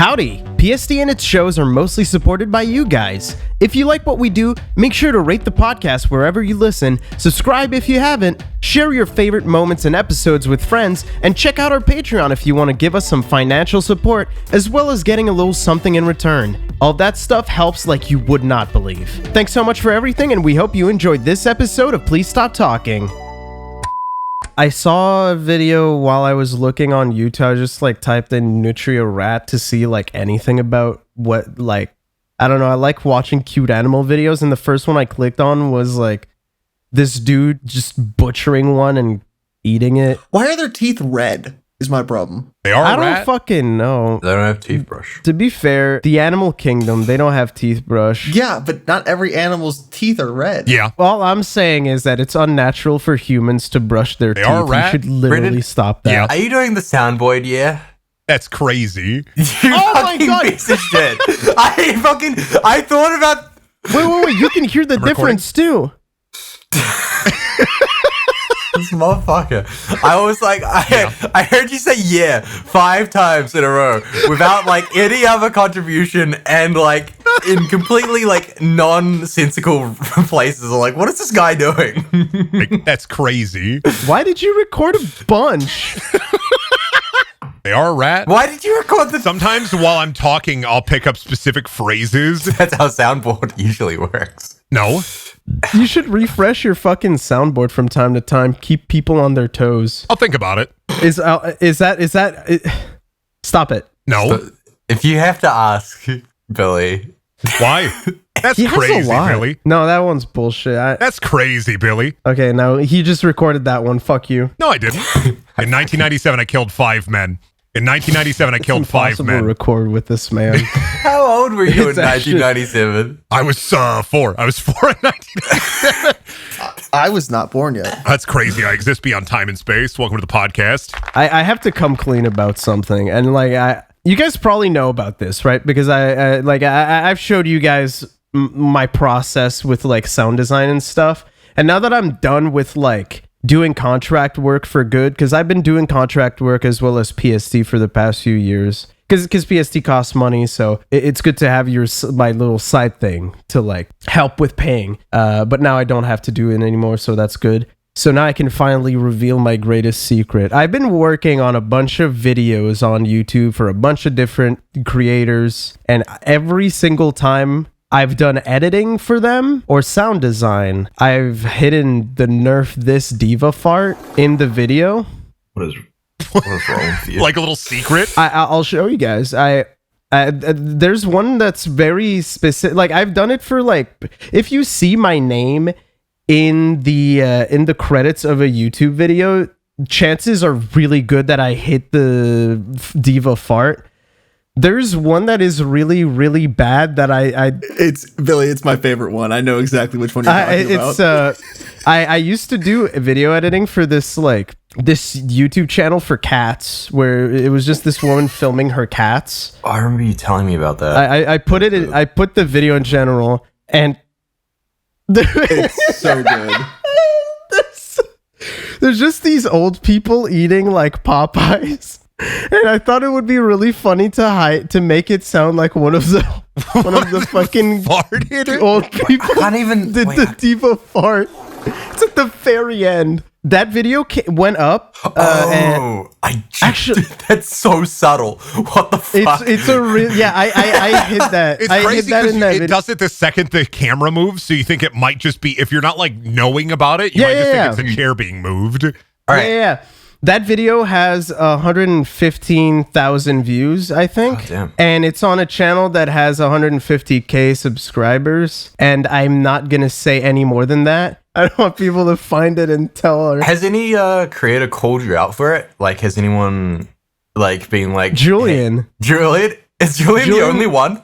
Howdy! PSD and its shows are mostly supported by you guys. If you like what we do, make sure to rate the podcast wherever you listen, subscribe if you haven't, share your favorite moments and episodes with friends, and check out our Patreon if you want to give us some financial support, as well as getting a little something in return. All that stuff helps like you would not believe. Thanks so much for everything, and we hope you enjoyed this episode of Please Stop Talking. I saw a video while I was looking on YouTube. I just typed in Nutria Rat to see anything about what I don't know. I like watching cute animal videos, and the first one I clicked on was this dude just butchering one and eating it. Why are their teeth red? Is my problem. They are I rat? don't fucking know. They don't have teeth brush. To be fair, the animal kingdom, they don't have teeth brush. Yeah, but not every animal's teeth are red. Yeah. All I'm saying is that it's unnatural for humans to brush their teeth. are rat? You should literally Brendan, stop that. Yeah. Are you doing the soundboard? Yeah. That's crazy. You Oh my fucking God. piece of shit. I thought about. Wait. You can hear the difference too. This motherfucker. I was like, I heard you say yeah 5 times in a row without any other contribution and in completely nonsensical places. I'm like, what is this guy doing? That's crazy. Why did you record a bunch? They are a rat. Why did you record the? Sometimes while I'm talking, I'll pick up specific phrases. That's how soundboard usually works. No. You should refresh your fucking soundboard from time to time. Keep people on their toes. I'll think about it. Is that? Stop it. No. So, if you have to ask, Billy. Why? That's He has a crazy, lot. Billy. No, that one's bullshit. That's crazy, Billy. Okay, now he just recorded that one. Fuck you. No, I didn't. In 1997, I killed 5 men. In 1997, I killed 5 Impossible men. to record with this man. How old were you It's in actually- 1997? I was 4. I was 4 in 1997. I was not born yet. That's crazy. I exist beyond time and space. Welcome to the podcast. I have to come clean about something, and you guys probably know about this, right? Because I've showed you guys my process with sound design and stuff, and now that I'm done with doing contract work for good, because I've been doing contract work as well as PSD for the past few years, because PSD costs money, so it's good to have my little side thing to help with paying, but now I don't have to do it anymore, so that's good. So now I can finally reveal my greatest secret. I've been working on a bunch of videos on YouTube for a bunch of different creators, and every single time I've done editing for them or sound design, I've hidden the nerf this diva fart in the video. What is wrong with you? Like a little secret. I'll show you guys. There's one that's very specific. I've done it for if you see my name in the credits of a YouTube video, chances are really good that I hit the diva fart. There's one that is really, really bad that It's Billy. It's my favorite one. I know exactly which one you're talking about. I used to do video editing for this this YouTube channel for cats, where it was just this woman filming her cats. I remember you telling me about that. I put it in, I put the video in general, and It's so good. there's just these old people eating Popeyes. And I thought it would be really funny to make it sound like one of the fucking Farted? old people can't even- did wait, the diva fart. It's at the very end. That video went up. And Actually, that's so subtle. What the fuck? it's a real I hid that. It's I hid crazy that because in that it video. does it the second the camera moves, so you think it might just be, if you're not knowing about it, you might just think it's a chair being moved. All right. Yeah. That video has 115,000 views, I think. Oh, damn. And it's on a channel that has 150K subscribers. And I'm not going to say any more than that. I don't want people to find it and tell her. Has any creator called you out for it? Has anyone been Julian. Hey, Julian? Is Julian the only one?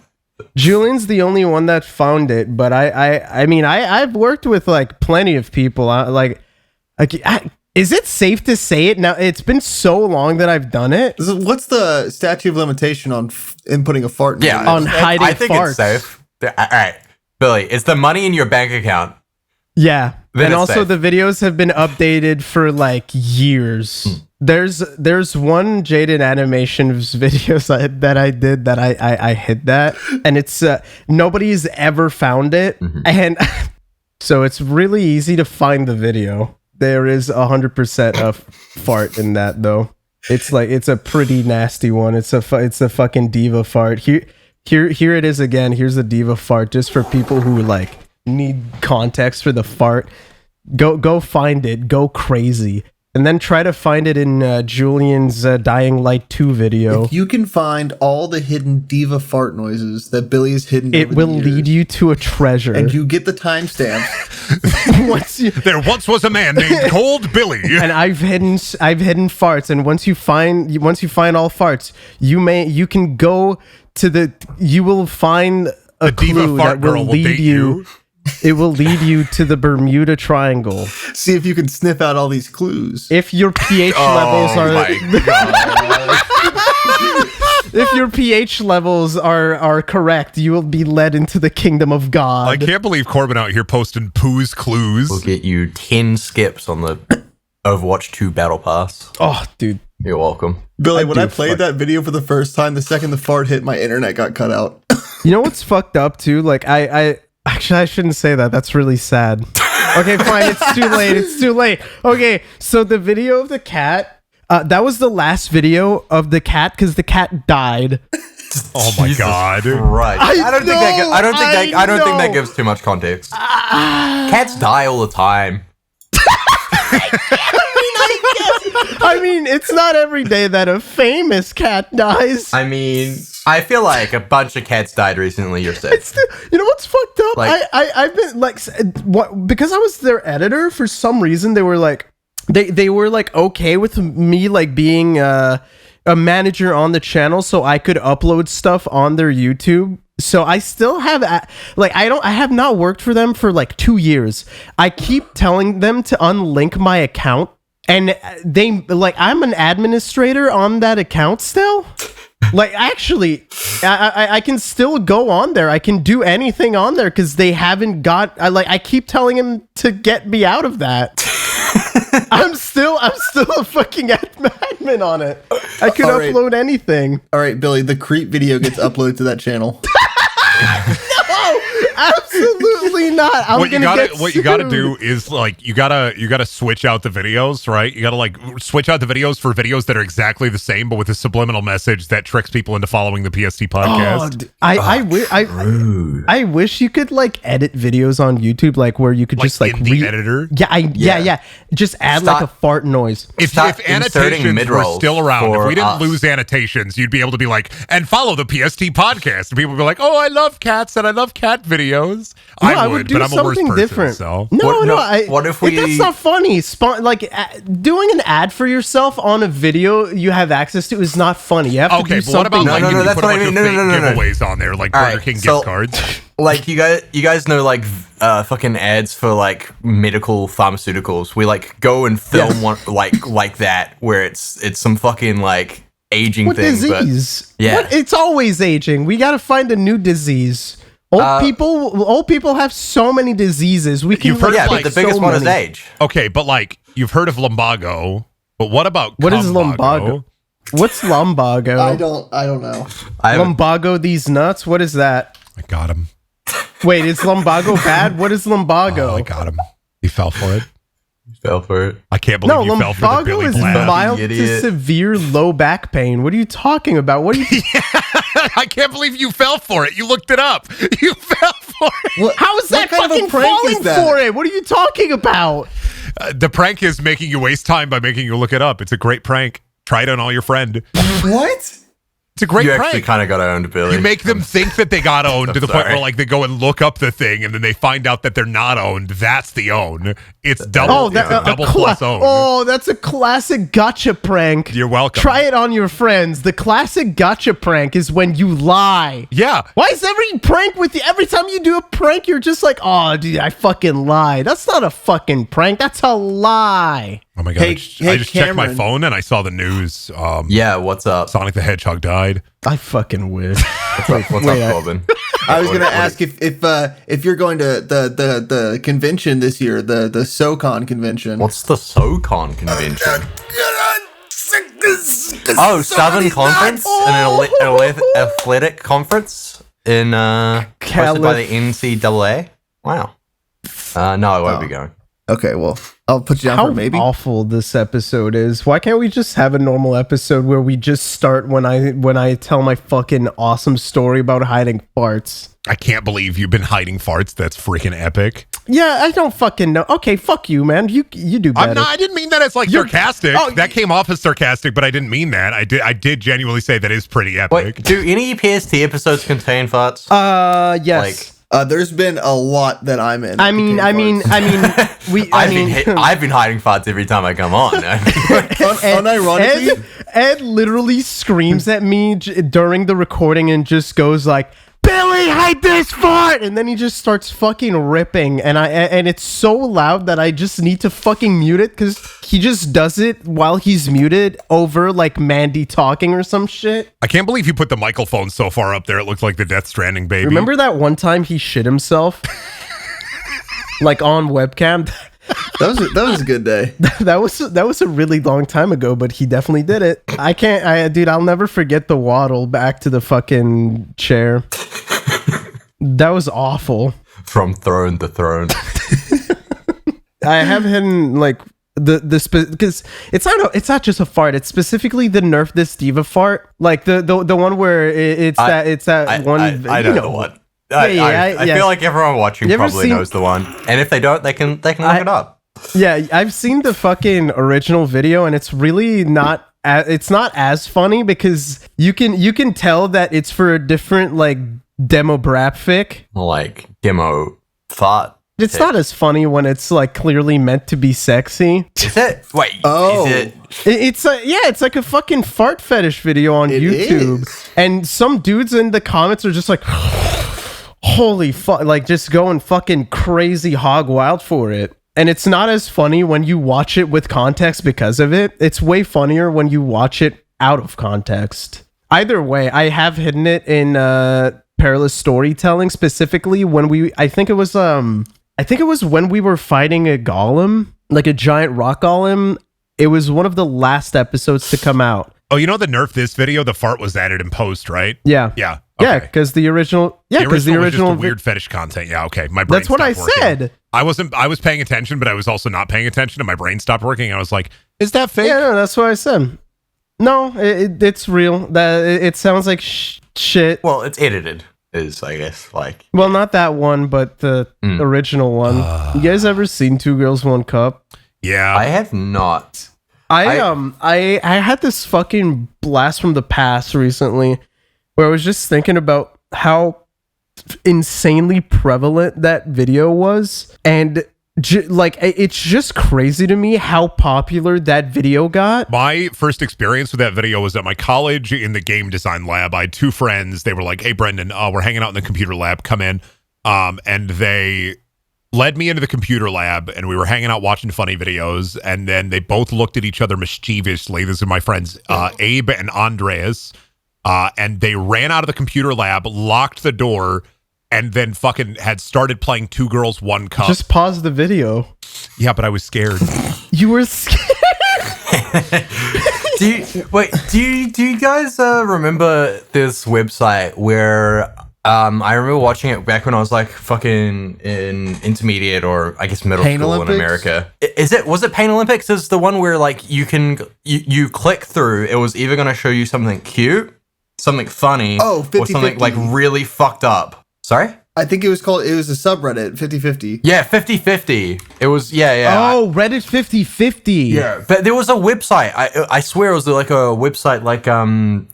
Julian's the only one that found it. But I've worked with plenty of people. Is it safe to say it now? It's been so long that I've done it. What's the statute of limitation on inputting a fart? On hiding I think farts. it's safe. All right, Billy, it's the money in your bank account. Yeah. Then And it's also safe. the videos have been updated for like years. There's one Jaden Animations videos that I did that I hid that, and it's nobody's ever found it, and so it's really easy to find the video. There is 100% of fart in that though. It's a pretty nasty one. It's a fucking diva fart. Here it is again. Here's a diva fart just for people who like need context for the fart. Go find it. Go crazy. And then try to find it in Julian's Dying Light 2 video. If you can find all the hidden diva fart noises that Billy has hidden, It will lead you to a treasure. and you get the timestamps. There once was a man named Cold Billy. And I've hidden farts. And once you find all farts, you can go to you will find a The diva clue fart that will girl will lead date you. It will lead you to the Bermuda Triangle. See if you can sniff out all these clues. If your pH levels if your pH levels are correct, you will be led into the kingdom of God. I can't believe Corbin out here posting Pooh's clues. We'll get you 10 skips on the Overwatch 2 Battle Pass. Oh, dude. You're welcome. Billy, when do I played that video for the first time, the second the fart hit, my internet got cut out. You know what's fucked up too? Like I actually I shouldn't say that. That's really sad. Okay, fine. It's too late. It's too late. Okay, so the video of the cat, that was the last video of the cat because the cat died. Oh my Jesus God. Christ. I don't think that know. gives too much context. Cats die all the time. I mean, it's not every day that a famous cat dies. I mean, I feel like a bunch of cats died recently. You're safe. You know what's fucked up? Like- I've been like, because I was their editor for some reason. They were like, they were like okay with me like being a manager on the channel, so I could upload stuff on their YouTube. So I still have I have not worked for them for like 2 years. I keep telling them to unlink my account, and they like I'm an administrator on that account still. Like actually, I can still go on there. I can do anything on there because they haven't got. I keep telling him to get me out of that. I'm still a fucking admin on it. I could All right. upload anything. All right, Billy, the creep video gets uploaded to that channel. No, absolutely not. What you gotta do is like you gotta switch out the videos, right? You gotta like switch out the videos for videos that are exactly the same, but with a subliminal message that tricks people into following the PST podcast. I wish you could like edit videos on YouTube, like where you could Like just like in the editor. Yeah. Just add like a fart noise. If annotations were mid-rolls still around, if we didn't us. lose annotations, you'd be able to be like, and follow the PST podcast. And people would be like, oh, I love cats and I love cat videos. No, I would, do but I'm a worse something person. different. So. What if we- That's not funny. Doing an ad for yourself on a video you have access to is not funny. You have to Okay, do but what about something. like No, you that's put what a I bunch mean. of No, fake no. giveaways on there, like All Burger right, King so- gift cards. Like you guys know like fucking ads for like medical pharmaceuticals. We like go and film one like that where it's some fucking like aging What thing. disease? But, yeah. It's always aging. We got to find a new disease. Old people have so many diseases. We can. You've heard yeah, like, but the biggest so one is many. age. Okay, but like you've heard of lumbago, but what about What is cumbago? lumbago? What's lumbago? I don't know. I haven't- Lumbago these nuts. What is that? I got him. Wait, is lumbago bad? What is lumbago? Oh, I got him. He fell for it. fell for it. I can't believe No, you fell for the lumbago Billy is Blast. mild to Idiot. severe low back pain. What are you talking about? What are you? I can't believe you fell for it. You looked it up. You fell for it. What, How is that what kind of a fucking prank falling is that? for it? What are you talking about? The prank is making you waste time by making you look it up. It's a great prank. Try it on all your friend. What? It's a great You prank. actually kind of got owned, Billy. You make them think that they got owned to the point sorry. where like they go and look up the thing and then they find out that they're not owned. That's the own. It's double. It's a double plus own. Oh, that's a classic gotcha prank. You're welcome. Try it on your friends. The classic gotcha prank is when you lie. Yeah. Why is every prank with you? Every time you do a prank, you're just like, oh, dude, I fucking lied. That's not a fucking prank. That's a lie. Oh my god! Hey, I just checked my Cameron. phone and I saw the news. Yeah, what's up? Sonic the Hedgehog died. I fucking wish. What's up, Wait, Corbin? I was going to ask if you're going to the convention this year, the SoCon convention. What's the SoCon convention? Oh, Southern Conference, an athletic conference in hosted by the NCAA. Wow. No, I won't be going. Okay, well, I'll put you down for maybe. How awful this episode is. Why can't we just have a normal episode where we just start when I tell my fucking awesome story about hiding farts? I can't believe you've been hiding farts. That's freaking epic. Yeah, I don't fucking know. Okay, fuck you, man. You do better. I didn't mean that as like sarcastic. That came off as sarcastic, but I didn't mean that. I did genuinely say that is pretty epic. Wait, do any PST episodes contain farts? Yes. There's been a lot that I'm in. I've been hiding farts every time I come on. Unironically, Ed literally screams at me during the recording and just goes like, "Billy, hide this fart!" And then he just starts fucking ripping, and it's so loud that I just need to fucking mute it because he just does it while he's muted over like Mandy talking or some shit. I can't believe you put the microphone so far up there. It looked like the Death Stranding baby. Remember that one time he shit himself, like on webcam? That was a good day. that was a really long time ago, but he definitely did it. Dude, I'll never forget the waddle back to the fucking chair. That was awful. From throne to throne. I have hidden like because it's not just a fart. It's specifically the Nerf This Diva fart, like the one where it's that one. I know the one. I feel like everyone watching probably knows the one, and if they don't, they can look it up. Yeah, I've seen the fucking original video, and it's really not. It's not as funny because you can tell that it's for a different like demographic. Like demo fart. It's not as funny when it's like clearly meant to be sexy. Is it? Wait. Oh. Is it? It's like a fucking fart fetish video on YouTube, and some dudes in the comments are just like. Holy fuck, like just going fucking crazy hog wild for it. And it's not as funny when you watch it with context because of it. It's way funnier when you watch it out of context. Either way, I have hidden it in Perilous Storytelling, specifically when I think it was when we were fighting a golem, like a giant rock golem. It was one of the last episodes to come out. Oh, you know the Nerf This video, the fart was added in post, right? Yeah. Yeah. Okay. Yeah, because the original was just weird fetish content. Yeah, okay. My brain That's what I said. I was paying attention, but I was also not paying attention, and my brain stopped working. I was like, "Is that fake?" Yeah, no, that's what I said. No, it's real. That it sounds like shit. Well, it's edited. Is I guess like. Well, not that one, but the original one. You guys ever seen Two Girls, One Cup? Yeah, I have not. I had this fucking blast from the past recently where I was just thinking about how insanely prevalent that video was, and it's just crazy to me how popular that video got. My first experience with that video was at my college in the game design lab. I had two friends. They were like, "Hey, Brendan, we're hanging out in the computer lab. Come in." And they led me into the computer lab, and we were hanging out watching funny videos, and then they both looked at each other mischievously. These are my friends, Abe and Andreas, and they ran out of the computer lab, locked the door, and then fucking had started playing Two Girls, One Cup. Just pause the video. Yeah, but I was scared. You were scared? Do you guys remember this website where... I remember watching it back when I was like fucking in intermediate or I guess middle school in America. Was it Pain Olympics? Is the one where like you click through, it was either going to show you something cute, something funny, 50, or something 50. like really fucked up. Sorry? I think it was a subreddit, 50/50. Yeah, 50/50. It was, yeah. Oh, Reddit 50/50. Yeah, but there was a website. I swear it was like a website like,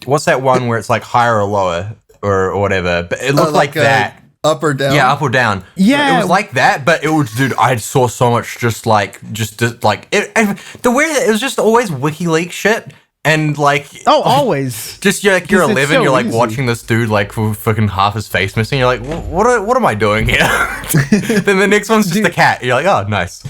what's that one where it's like higher or lower? Or whatever, but it looked like that. Up or down? Yeah, up or down. Yeah, it was like that, but it was, dude. I saw so much, just like it. And the way that it was just always WikiLeaks shit. And like, Oh, always. just you're 'Cause it's 11, so you're like easy. watching this dude like with fucking half his face missing. You're like, what am I doing here? Then the next one's just a cat. You're like, oh, nice.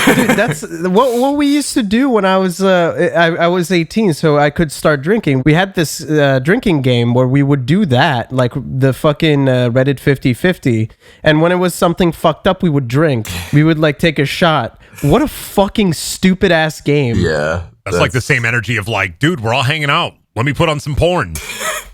Dude, that's what we used to do when I was I was 18, so I could start drinking. We had this drinking game where we would do that, like the fucking Reddit 50-50. And when it was something fucked up, we would drink. We would like take a shot. What a fucking stupid ass game. Yeah. That's like the same energy of like, dude, we're all hanging out. Let me put on some porn.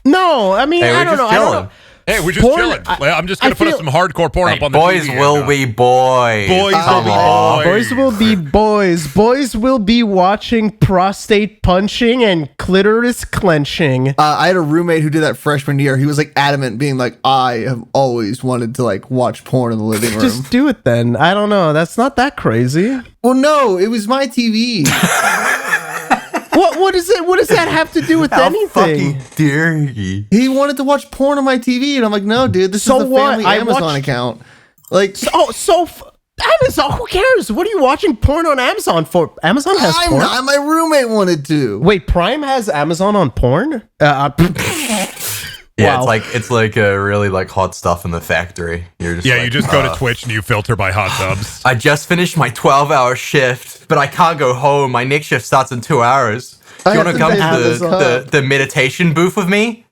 No, I mean, Hey, I we're don't know. just I don't chilling. know. Hey, we're just Porn, chilling. I'm just I gonna put up feel- some hardcore porn up on the boys TV will and, be boys. Boys will Come be on. Boys will be boys. Boys will be watching prostate punching and clitoris clenching. I had a roommate who did that freshman year. He was like adamant, being like, I have always wanted to like watch porn in the living room. Just do it then. I don't know. That's not that crazy. Well, no, it was my TV. What is it? What does that have to do with How anything? fucking dare he? He wanted to watch porn on my TV, and I'm like, no, dude, this So is the what? family I Amazon watched- account. Like, Amazon. Who cares? What are you watching porn on Amazon for? Amazon has I'm porn. not. My roommate wanted to. Wait, Prime has Amazon on porn? Yeah, Wow. it's like a really like hot stuff in the factory. You're just yeah, like, you just go to Twitch and you filter by hot tubs. I just finished my 12-hour shift, but I can't go home. My next shift starts in 2 hours. Do I you have want to to come pay to Amazon. the meditation booth with me?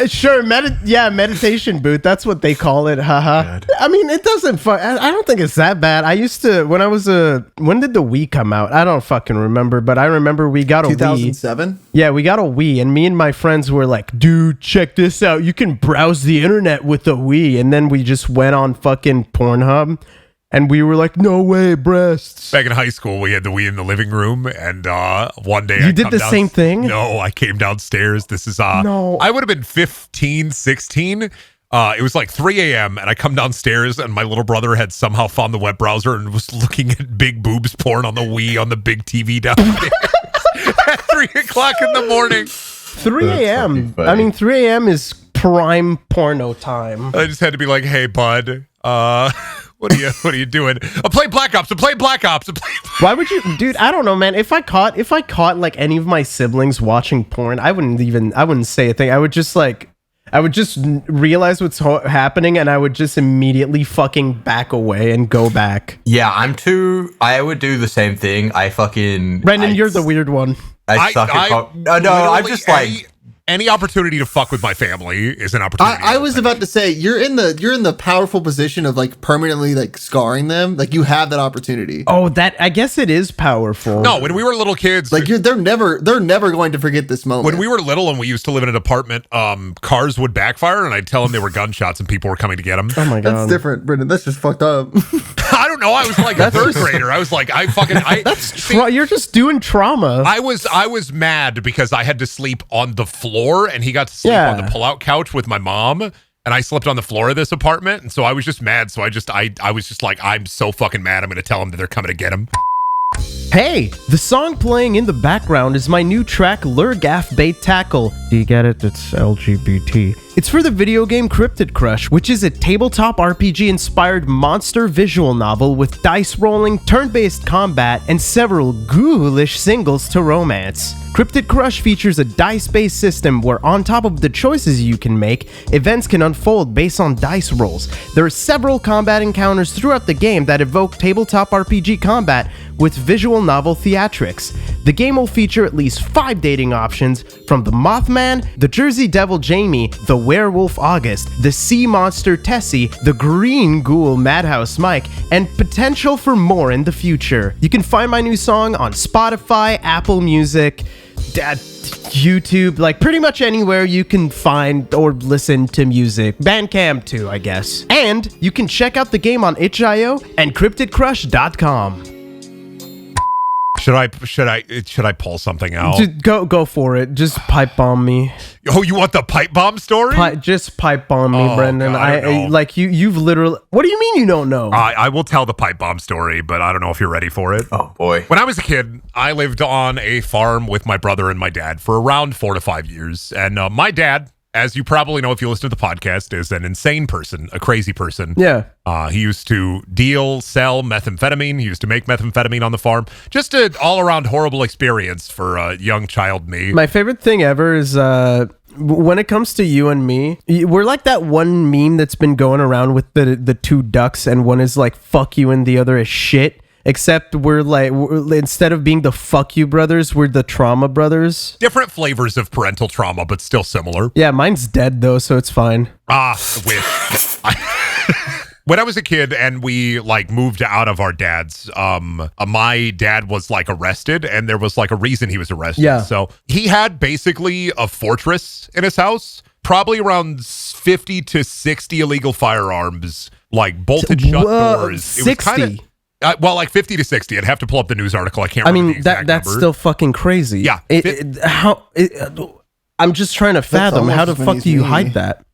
Sure, meditation booth. That's what they call it. Haha. God. I mean, it doesn't. I don't think it's that bad. I used to when I was when did the Wii come out? I don't fucking remember, but I remember we got a Wii. 2007. Yeah, we got a Wii, and me and my friends were like, "Dude, check this out! You can browse the internet with a Wii." And then we just went on fucking Pornhub, and we were like, "No way, breasts!" Back in high school, we had the Wii in the living room, and one day You I did come the same thing? No, I came downstairs. This is No. I would have been 15, 16. It was like 3 a.m. and I come downstairs and my little brother had somehow found the web browser and was looking at big boobs porn on the Wii on the big TV downstairs at 3 o'clock in the morning. 3 a.m. fucking funny. I mean, 3 a.m. is prime porno time. I just had to be like, "Hey, bud, what are you doing? I'm playing Black Ops. I'm playing Black Ops. I'm playing." Why would you, dude? I don't know, man. If I caught like any of my siblings watching porn, I wouldn't say a thing. I would just realize what's happening, and I would just immediately fucking back away and go back. Yeah, I would do the same thing. Brendan, you're the weird one. I suck at no, I'm literally just like any opportunity to fuck with my family is an opportunity. I was about to say you're in the powerful position of like permanently like scarring them. Like you have that opportunity. Oh, that I guess it is powerful. No, when we were little kids, Like they're never going to forget this moment. when we were little and we used to live in an apartment, cars would backfire, and I'd tell them they were gunshots, and people were coming to get them. Oh my god, That's different, Brendan. That's just fucked up. I don't know. I was like a third grader. I was like, You're just doing trauma. I was mad because I had to sleep on the floor, and he got to sleep on the pull-out couch with my mom, and I slept on the floor of this apartment, and so I was just mad. So I was just like, I'm so fucking mad. I'm going to tell him that they're coming to get him. Hey, the song playing in the background is my new track, Lure Gaff Bait Tackle. Do you get it? It's LGBT. It's for the video game Cryptid Crush, which is a tabletop RPG-inspired monster visual novel with dice rolling, turn-based combat, and several ghoulish singles to romance. Cryptid Crush features a dice-based system where on top of the choices you can make, events can unfold based on dice rolls. There are several combat encounters throughout the game that evoke tabletop RPG combat with visual novel theatrics. The game will feature at least 5 dating options, from the Mothman, the Jersey Devil Jamie, the Werewolf August, the Sea Monster Tessie, the Green Ghoul Madhouse Mike, and potential for more in the future. You can find my new song on Spotify, Apple Music, YouTube, like pretty much anywhere you can find or listen to music. Bandcamp too, I guess. And you can check out the game on itch.io and cryptidcrush.com. Should I pull something out? Just go for it. Just pipe bomb me. Oh, you want the pipe bomb story? Just pipe bomb me, Oh, Brendan. God, I don't know. Like you've literally. What do you mean you don't know? I will tell the pipe bomb story, but I don't know if you're ready for it. oh boy. When I was a kid, I lived on a farm with my brother and my dad for around 4 to 5 years. And my dad as you probably know if you listen to the podcast, is an insane person, a crazy person. Yeah. He used to sell methamphetamine. He used to make methamphetamine on the farm. Just an all-around horrible experience for a young child me. My favorite thing ever is when it comes to you and me, we're like that one meme that's been going around with the two ducks, and one is like fuck you and the other is shit. Except we're instead of being the fuck you brothers, we're the trauma brothers. Different flavors of parental trauma, but still similar. Yeah, mine's dead though, so it's fine. Wish. When I was a kid and we like moved out of our dad's, my dad was like arrested, and there was like a reason he was arrested. Yeah. So he had basically a fortress in his house, probably around 50 to 60 illegal firearms, like bolted shut doors. 60. Well, like 50 to 60. I'd have to pull up the news article. I can't remember the exact that's number. still fucking crazy. Yeah. I'm just trying to fathom how the fuck do you hide that?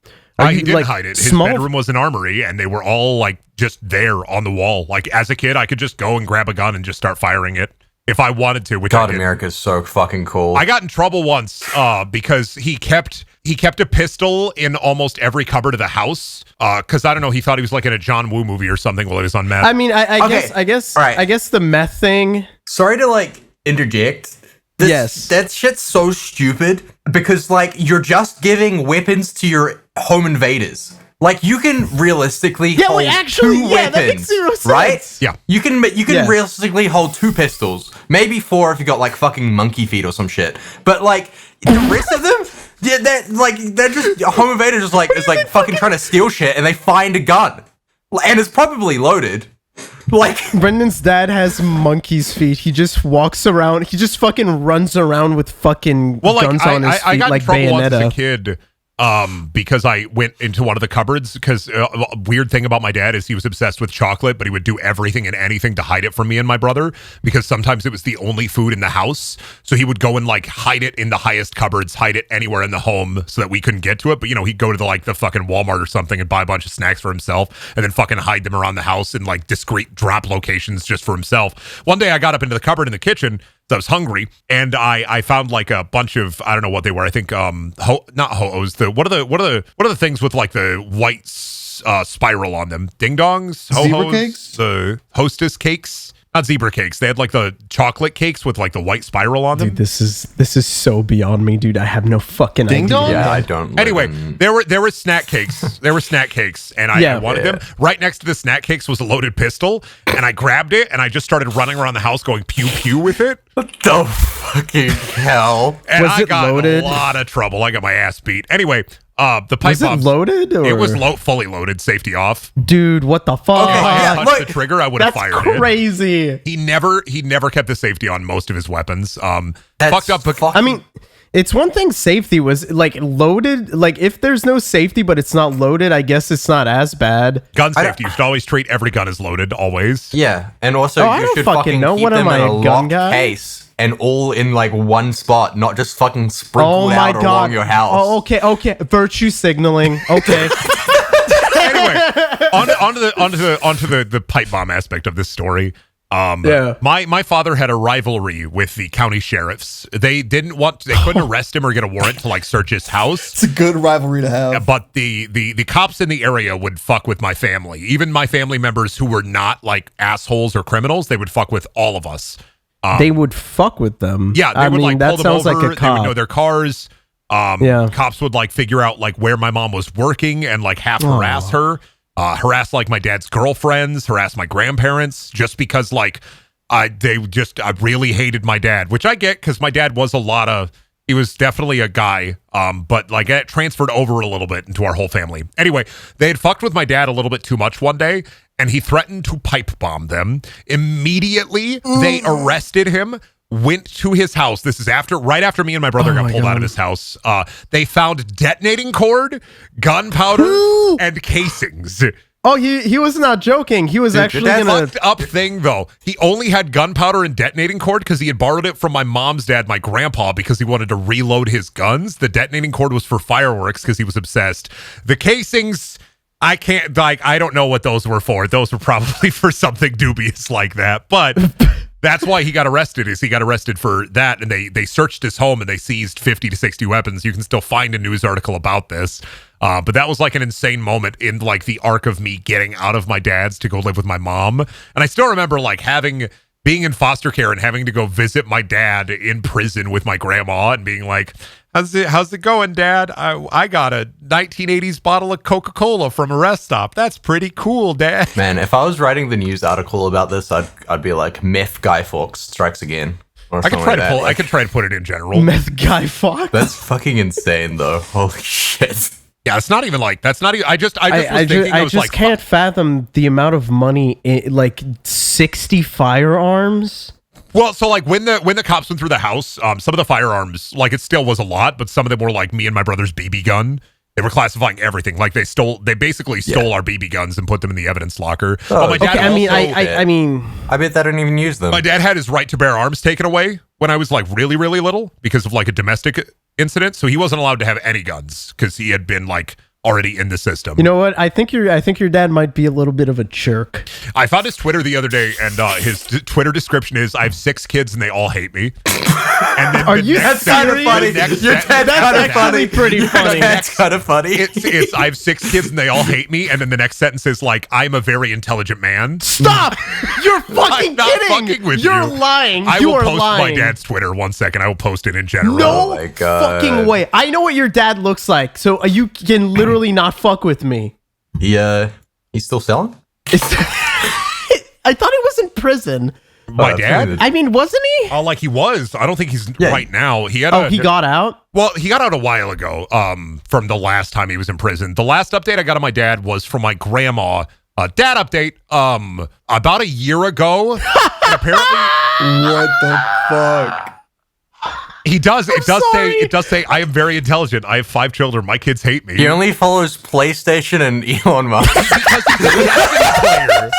He didn't hide it. His bedroom was an armory, and they were all like just there on the wall. Like as a kid, I could just go and grab a gun and just start firing it if I wanted to. Which God, I America's so fucking cool. I got in trouble once because he kept a pistol in almost every cupboard of the house. Because I don't know, he thought he was like in a John Woo movie or something while he was on meth. I mean, I Okay. guess All right. I guess the meth thing. Sorry to like interject. Yes. That shit's so stupid because like you're just giving weapons to your home invaders. Like you can realistically hold two weapons, that makes zero sense. right? Yeah. You can Yeah. realistically hold 2 pistols, maybe 4 if you got like fucking monkey feet or some shit. But like the rest of them, yeah, they're just home invaders is like fucking trying to steal shit, and they find a gun, and it's probably loaded. Like Brendan's dad has monkey's feet. He just walks around. He just fucking runs around with fucking guns on his feet I got like in trouble once as a Bayonetta. kid because I went into one of the cupboards because a weird thing about my dad is he was obsessed with chocolate, but he would do everything and anything to hide it from me and my brother because sometimes it was the only food in the house. So he would go and like hide it in the highest cupboards, hide it anywhere in the home so that we couldn't get to it. But you know, he'd go to the fucking Walmart or something and buy a bunch of snacks for himself and then fucking hide them around the house in like discreet drop locations just for himself. One day I got up into the cupboard in the kitchen. I was hungry, and I found like a bunch of, I don't know what they were. I think not ho-ohs. What are the things with like the white spiral on them? Ding dongs, ho-hos, Zebra cakes? the hostess cakes. Not zebra cakes. They had like the chocolate cakes with like the white spiral on them. Dude, this is so beyond me, dude. I have no fucking Ding idea. dong? yeah, I don't. live Anyway, in- there were snack cakes. There were snack cakes, and I wanted them. Right next to the snack cakes was a loaded pistol, and I grabbed it, and I just started running around the house going pew pew with it. What the fucking hell? And Was I it got loaded? in a lot of trouble. I got my ass beat. Anyway, the pipe Was it bombs. loaded? Or? It was fully loaded, safety off. Dude, what the fuck? If I yeah, had look, touched the trigger, I would have That's fired it. crazy. He never kept the safety on most of his weapons. That's Fucked up. fucking- I mean, it's one thing safety was like loaded. Like if there's no safety, but it's not loaded, I guess it's not as bad. Gun I safety. You should always treat every gun as loaded, always. yeah, and also I you don't should fucking fucking know. keep What them am I, in a a gun locked guy? case and all in like one spot, not just fucking sprinkled Oh my out god. along your house. Oh, okay. Virtue signaling. Okay. Anyway, onto the pipe bomb aspect of this story. Yeah. My father had a rivalry with the county sheriffs. They couldn't arrest him or get a warrant to like search his house. It's a good rivalry to have. But the cops in the area would fuck with my family. Even my family members who were not like assholes or criminals, they would fuck with all of us. They would fuck with them. Yeah, they I would mean, like that pull them sounds over. like a They cop. would know their cars. Yeah. Cops would like figure out like where my mom was working and like half harass her, harass like my dad's girlfriends, harass my grandparents, just because like I really hated my dad, which I get because my dad was he was definitely a guy, but like it transferred over a little bit into our whole family. Anyway, they had fucked with my dad a little bit too much one day, and he threatened to pipe bomb them. Immediately, they arrested him, went to his house. This is right after me and my brother got pulled out of his house. They found detonating cord, gunpowder, and casings. Oh, he was not joking. He was actually That gonna. fucked up thing though. He only had gunpowder and detonating cord because he had borrowed it from my mom's dad, my grandpa, because he wanted to reload his guns. The detonating cord was for fireworks because he was obsessed. The casings, I don't know what those were for. Those were probably for something dubious like that. But That's why he got arrested. He got arrested for that, and they searched his home and they seized 50 to 60 weapons. You can still find a news article about this. But that was like an insane moment in like the arc of me getting out of my dad's to go live with my mom. And I still remember like being in foster care and having to go visit my dad in prison with my grandma and being like, how's it going, Dad? I got a 1980s bottle of Coca-Cola from a rest stop. That's pretty cool, Dad. Man, if I was writing the news article about this, I'd be like, Myth Guy Fawkes strikes again. Or I could something try like that. I could try to put it in general. Meth Guy Fox. That's fucking insane, though. Holy shit. Yeah, it's not even like that's not even. I just was thinking. I was just like, can't fathom the amount of money in like 60 firearms. well, so like when the cops went through the house, some of the firearms, like it still was a lot, but some of them were like me and my brother's BB gun. They were classifying everything. Like they basically stole our BB guns and put them in the evidence locker. Oh, But my dad Okay, I mean, I bet they don't even use them. my dad had his right to bear arms taken away when I was like really, really little because of like a domestic incident. So he wasn't allowed to have any guns because he had been like already in the system. you know what? I think your dad might be a little bit of a jerk. I found his Twitter the other day, and his Twitter description is, "I have 6 kids and they all hate me." And then Are the you next serious? sentence- the next Your sentence dad's after kind of that- funny. Pretty funny. That's kind of funny. It's I have 6 kids and they all hate me, and then the next sentence is like, "I'm a very intelligent man." Stop! You're fucking I'm not kidding. fucking with You're you. lying. I you will are post lying. my dad's Twitter. One second, I will post it in general. No my God. fucking way. I know what your dad looks like, so you can literally not fuck with me. He's still selling? I thought he was in prison. My that's dad? really I mean, wasn't he? Oh, like he was. I don't think he's Yeah. right now. He had Oh, he got out? Well, he got out a while ago from the last time he was in prison. The last update I got on my dad was from my grandma. Dad update about a year ago. And apparently What the fuck? he does. It sorry. does say I am very intelligent. I have 5 children. My kids hate me. He only follows PlayStation and Elon Musk. Because he's a Destiny player.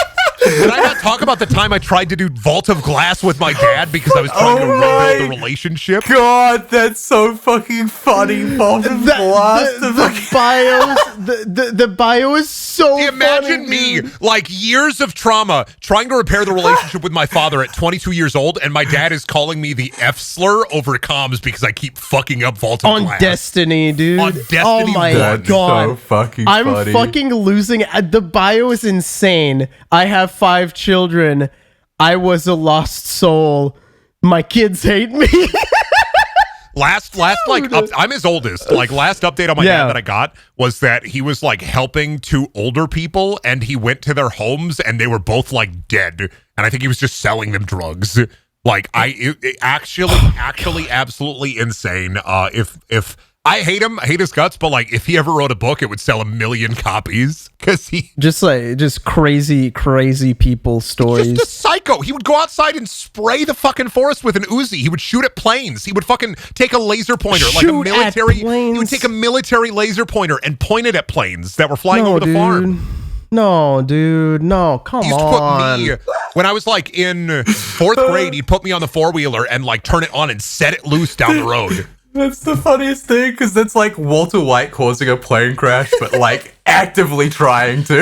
Did I not talk about the time I tried to do Vault of Glass with my dad because I was trying to my rebuild the relationship? God, that's so fucking funny. Vault of Glass. The bios, the bio is so Imagine funny, me, dude. like years of trauma, trying to repair the relationship with my father at 22 years old, and my dad is calling me the F slur over comms because I keep fucking up Vault of On Glass. Destiny, dude. On Destiny oh my 1. That's god. so fucking I'm funny. fucking losing. The bio is insane. I have 5 children. I was a lost soul. My kids hate me. Last like I'm his oldest. Like last update on my Yeah. dad that I got was that he was like helping 2 older people, and he went to their homes and they were both like dead, and I think he was just selling them drugs. Like it actually absolutely insane. If I hate him, I hate his guts, but like if he ever wrote a book, it would sell 1 million copies because he just crazy people stories. just a psycho. He would go outside and spray the fucking forest with an Uzi. He would shoot at planes. He would fucking take a laser pointer, like a Shoot at military. He planes? would take a military laser pointer and point it at planes that were flying over the farm. No, dude. No, come He used to on. put me when I was like in 4th grade. He'd put me on the 4-wheeler and like turn it on and set it loose down the road. That's the funniest thing, because that's like Walter White causing a plane crash, but like actively trying to.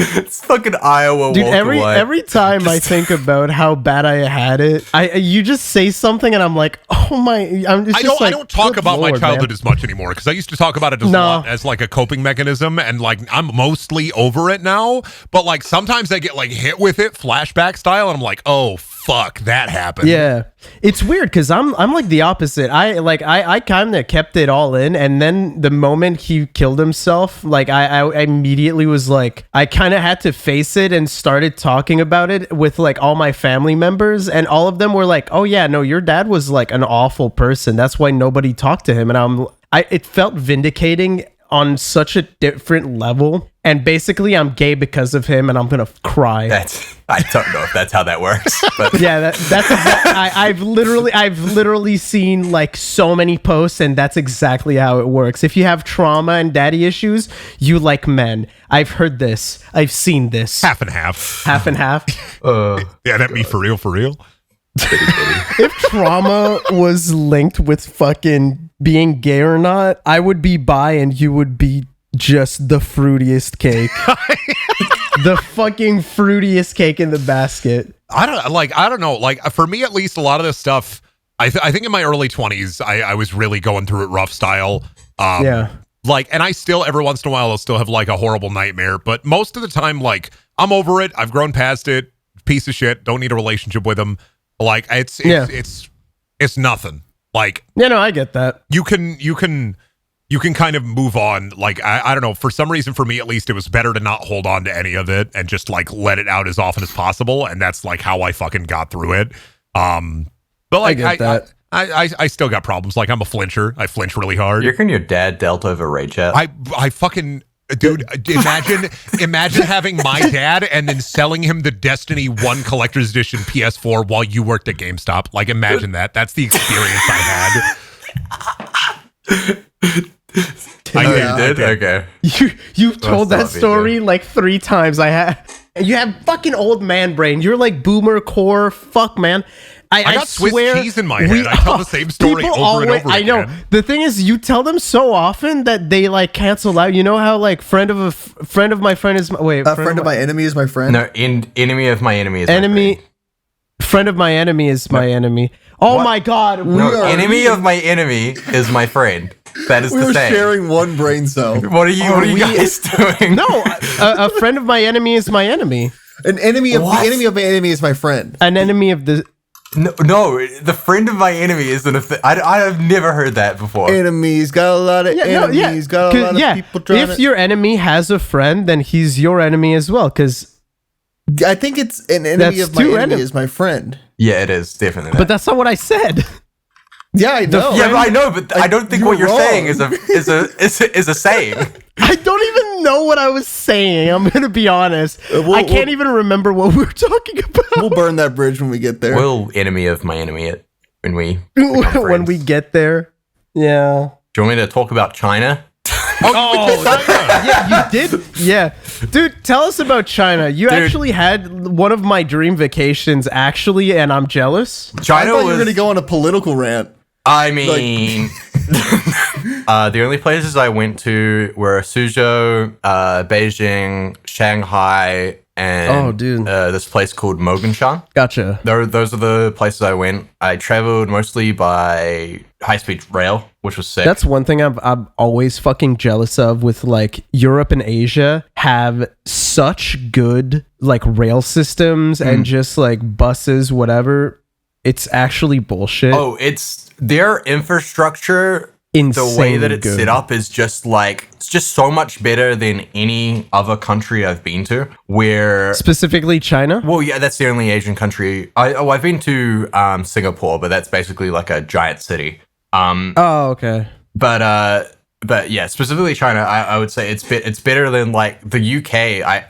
It's fucking Iowa, Dude, Walter White. every time I think about how bad I had it, you just say something and I'm like, oh my! I don't talk good about my Lord, childhood man. as much anymore because I used to talk about it as, No. a lot as like a coping mechanism, and like I'm mostly over it now. But like sometimes I get like hit with it flashback style, and I'm like, oh fuck, that happened. Yeah, it's weird because I'm like the opposite. I kind of kept it all in, and then the moment he killed himself, like I immediately was like, I kind of had to face it and started talking about it with like all my family members, and all of them were like, oh yeah, no, your dad was like an awful person. That's why nobody talked to him, and it felt vindicating on such a different level. And basically, I'm gay because of him, and I'm gonna cry. I don't know if that's how that works, but Yeah, that's exactly. I've literally seen like so many posts, and that's exactly how it works. If you have trauma and daddy issues, you like men. I've heard this. I've seen this. Half and half. Half and half. Yeah, that me for real, for real. If trauma was linked with fucking being gay or not, I would be bi and you would be just the fruitiest cake. the fucking fruitiest cake in the basket. I don't know. Like for me, at least, a lot of this stuff. I think in my early 20s, I was really going through it rough style. Yeah. Like, and I still every once in a while I'll still have like a horrible nightmare, but most of the time, like I'm over it. I've grown past it. Piece of shit. Don't need a relationship with him. Like it's nothing. Like I get that. You can kind of move on. Like I don't know. For some reason, for me at least, it was better to not hold on to any of it and just like let it out as often as possible. And that's like how I fucking got through it. But like I get that. I still got problems. Like I'm a flincher. I flinch really hard. You reckon your dad dealt over rage chat? I fucking dude. Imagine having my dad and then selling him the Destiny 1 Collector's Edition PS4 while you worked at GameStop. Like imagine that. That's the experience I had. I did. Okay. You've told that story like 3 times. You have fucking old man brain. You're like boomer core. Fuck, man. I got swear, Swiss cheese in my head. I tell the same story over and over again. I know. The thing is, you tell them so often that they like cancel out. You know how like friend of my friend is my friend of my enemy is my friend. No, enemy of my enemy is enemy. My friend. Friend of my enemy is my enemy. Oh What? my god. Enemy of my enemy is my friend. That is the We're same. sharing one brain cell. What are you guys doing? No, a friend of my enemy is my enemy. An enemy of the enemy of my enemy is my friend. An enemy of the No, the friend of my enemy isn't a thing. I have never heard that before. Enemies got a lot of enemies. Got a lot of people trying. If your enemy has a friend, then he's your enemy as well. Because I think it's an enemy of my enemy is my friend. Yeah, it is definitely. But that's not what I said. Yeah, I know. Yeah, but I know, but I don't think what you're saying is a saying. I don't even know what I was saying. I'm gonna be honest. I can't even remember what we were talking about. We'll burn that bridge when we get there. We'll enemy of my enemy it when we when we get there. Yeah. Do you want me to talk about China? Yeah, you did. Yeah, dude, tell us about China. You actually had one of my dream vacations, actually, and I'm jealous. China I thought you were going to go on a political rant. I mean, the only places I went to were Suzhou, Beijing, Shanghai, and this place called Moganshan. Gotcha. Those are the places I went. I traveled mostly by high-speed rail, which was sick. That's one thing I'm always fucking jealous of with like Europe and Asia have such good like rail systems and just like buses, whatever. It's actually bullshit. Oh, it's their infrastructure. Insane the way that it's good. set up is just like it's just so much better than any other country I've been to. Where specifically China? Well, yeah, that's the only Asian country. I've been to Singapore, but that's basically like a giant city. Oh, okay. But yeah, specifically China, I would say it's better than like the UK.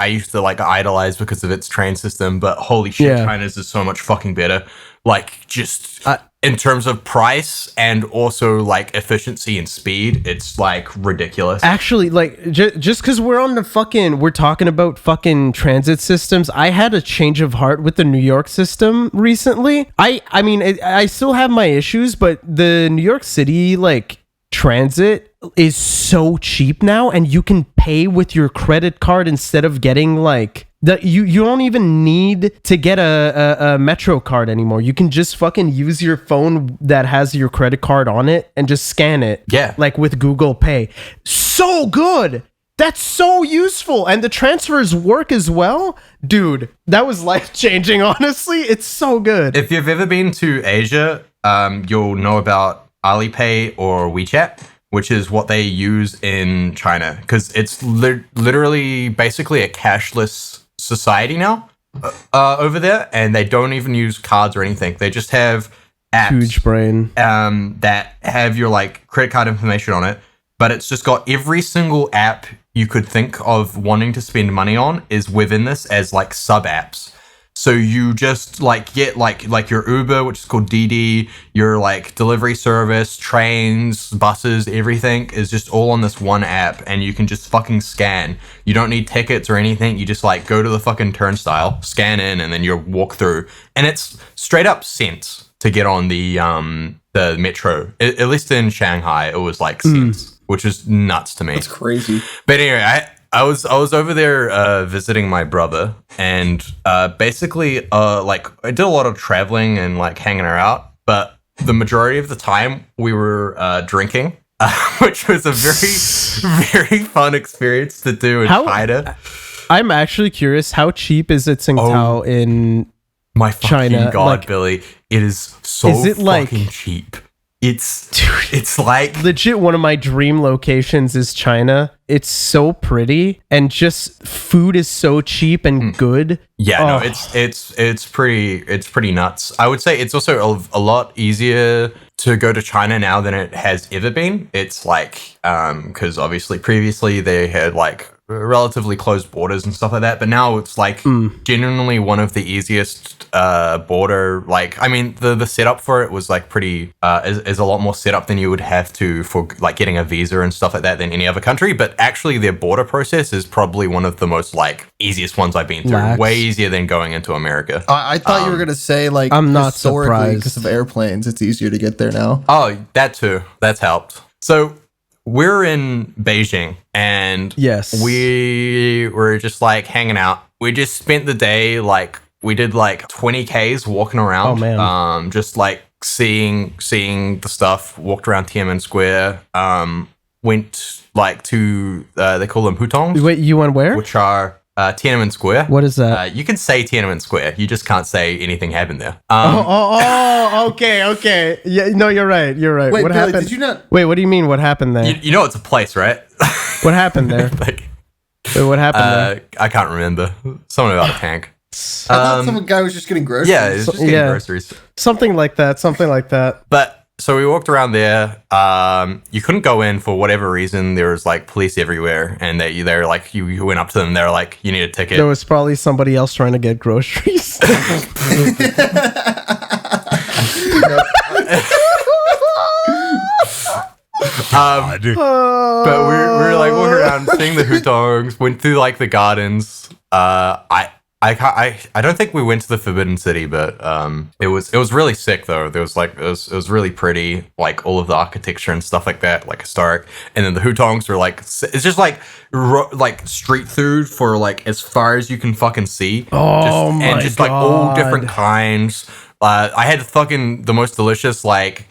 I used to like idolize because of its train system, but holy shit, China's is so much fucking better. Like just in terms of price and also like efficiency and speed, it's like ridiculous. Actually, like just because we're talking about fucking transit systems, I had a change of heart with the New York system recently. I mean, I still have my issues, but the New York City like transit is so cheap now, and you can pay with your credit card instead of getting like you don't even need to get a Metro card anymore. You can just fucking use your phone that has your credit card on it and just scan it. Yeah. Like with Google Pay. So good. That's so useful. And the transfers work as well. Dude, that was life-changing, honestly. It's so good. If you've ever been to Asia, you'll know about Alipay or WeChat, which is what they use in China. Because it's literally basically a cashless society now over there, and they don't even use cards or anything. They just have apps, huge brain, that have your like credit card information on it, but it's just got every single app you could think of wanting to spend money on is within this as like sub apps. So you just like get like your Uber, which is called Didi, your like delivery service, trains, buses, everything is just all on this one app, and you can just fucking scan. You don't need tickets or anything. You just like go to the fucking turnstile, scan in, and then you walk through. And it's straight up cents to get on the metro. At least in Shanghai, it was like cents, which is nuts to me. That's crazy. But anyway, I was over there visiting my brother, and basically like I did a lot of traveling and like hanging out, but the majority of the time we were drinking, which was a very fun experience to do in China. I'm actually curious, how cheap is it Tsingtao in my fucking China? God, like, Billy, it is so fucking cheap. It's like legit one of my dream locations is China. It's so pretty and just food is so cheap and good. Yeah, no, it's pretty nuts. I would say it's also a lot easier to go to China now than it has ever been. It's like because obviously previously they had like relatively closed borders and stuff like that, but now it's like genuinely one of the easiest border. Like, I mean, the setup for it was like pretty is a lot more setup than you would have to for like getting a visa and stuff like that than any other country. But actually, their border process is probably one of the most like easiest ones I've been through. Lax. Way easier than going into America. I thought you were gonna say like I'm not historically surprised. because of airplanes, it's easier to get there now. Oh, that too. That's helped. So we're in Beijing, and Yes. we were just like hanging out. We just spent the day like we did like 20 Ks walking around. Oh, man. Just like seeing the stuff. Walked around Tiananmen Square. Went like to they call them hutongs, Wait, you went where? which are Tiananmen Square. What is that? You can say Tiananmen Square. You just can't say anything happened there. Okay. Yeah, no, you're right. Wait, what Billy, happened? did you not? Wait, what do you mean? What happened there? You know it's a place, right? What happened there? Like, Wait, what happened there? I can't remember. Someone about a tank. I thought some guy was just getting groceries. Yeah, it's just getting yeah. groceries. Something like that. But so we walked around there. You couldn't go in for whatever reason. There was like police everywhere, and they're like you went up to them. They're like, you need a ticket. There was probably somebody else trying to get groceries. God. But we were like walking around, seeing the hutongs. Went through like the gardens. I don't think we went to the Forbidden City, but it was really sick though. There was like it was really pretty, like all of the architecture and stuff like that, like historic. And then the hutongs were like it's just like like street food for like as far as you can fucking see. Oh my and just like all different God. kinds. I had fucking the most delicious like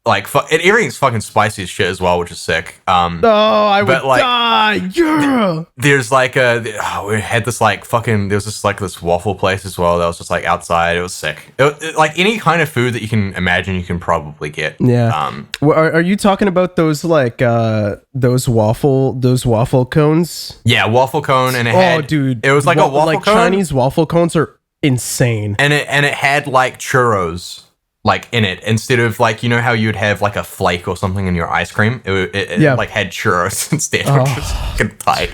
and everything's fucking spicy as shit as well, which is sick. I would But, like, die. Yeah. There's like we had this like fucking there was just like this waffle place as well that was just like outside. It was sick. Like any kind of food that you can imagine, you can probably get. Yeah. Are you talking about those like those waffle cones? Yeah, waffle cone, and it was like a waffle cone. Chinese waffle cones are insane. and it had like churros like in it instead of like, you know how you'd have like a flake or something in your ice cream. It like had churros instead, which was fucking tight.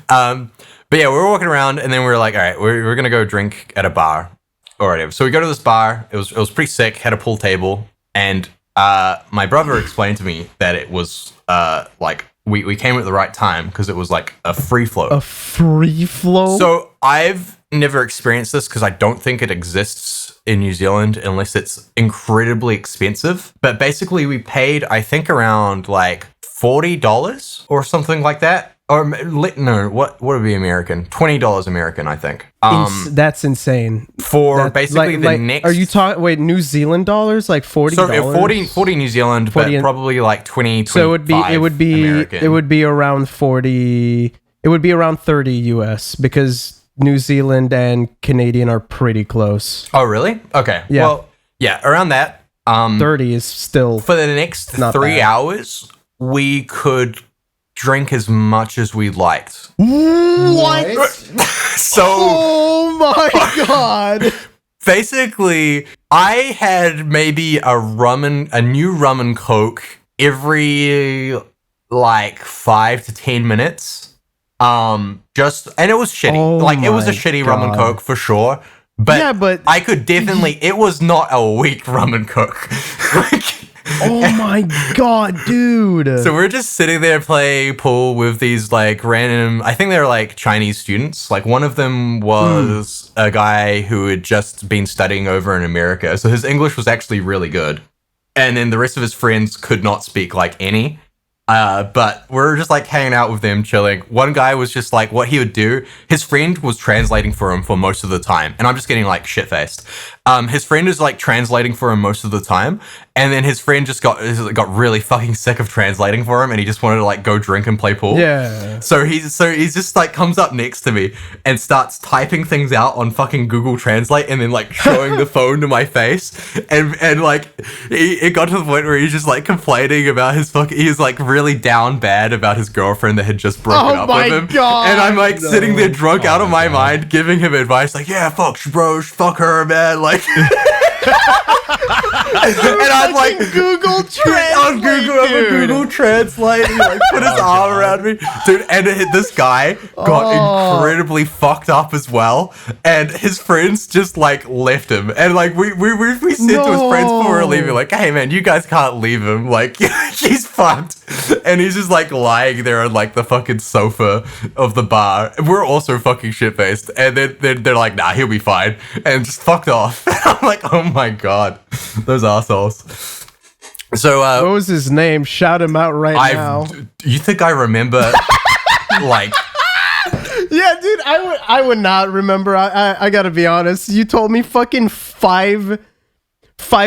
But yeah, we were walking around, and then we were like, all right, we're gonna go drink at a bar or whatever. So we go to this bar. It was pretty sick. Had a pool table, and my brother explained to me that it was like we came at the right time because it was like a free flow. A free flow? So I've never experienced this because I don't think it exists in New Zealand unless it's incredibly expensive. But basically we paid, I think, around like $40 or something like that. Or no, what would be American? $20 American, I think. That's insane. For basically the next... Are you talking, wait, New Zealand dollars? Like $40? So 40 New Zealand, 40 but probably like 20, 25 So American. it would be around 40, it would be around 30 US because New Zealand and Canadian are pretty close. Oh, really? Okay. Yeah. Well, yeah, around that. 30 is still for the next 3 hours, we could drink as much as we liked. What? So, oh my God. Basically, I had maybe a new rum and coke every like 5 to 10 minutes. And it was shitty. Oh like it was a my shitty God. rum and coke for sure. But, Yeah, but- I could definitely. It was not a weak rum and coke. Oh my God, dude. So we're just sitting there playing pool with these like random. I think they're like Chinese students. Like one of them was a guy who had just been studying over in America, so his English was actually really good. And then the rest of his friends could not speak like any. But we're just like hanging out with them, chilling. One guy was just like, what he would do, his friend was translating for him for most of the time. And I'm just getting like shit faced. His friend is like translating for him most of the time. And then his friend just got really fucking sick of translating for him, and he just wanted to like go drink and play pool. Yeah. So he's just like comes up next to me and starts typing things out on fucking Google Translate, and then like showing the phone to my face, and like it got to the point where he's just like complaining about he's like really down bad about his girlfriend that had just broken up with him. God, and I'm like sitting there drunk out of my mind, giving him advice like, yeah, fuck her, man, like. And I'm like Google Translate on Google Translate, he like put his arm around me, dude. And this guy got incredibly fucked up as well, and his friends just like left him. And like we said to his friends before we were leaving, like, hey man, you guys can't leave him, like he's fucked. And he's just like lying there on like the fucking sofa of the bar. We're also fucking shit faced, and then they're like, nah, he'll be fine, and just fucked off. I'm like, oh my god, those assholes. So what was his name? Shout him out now. You think I remember? Like, yeah, dude, I would not remember. I gotta be honest. You told me fucking 5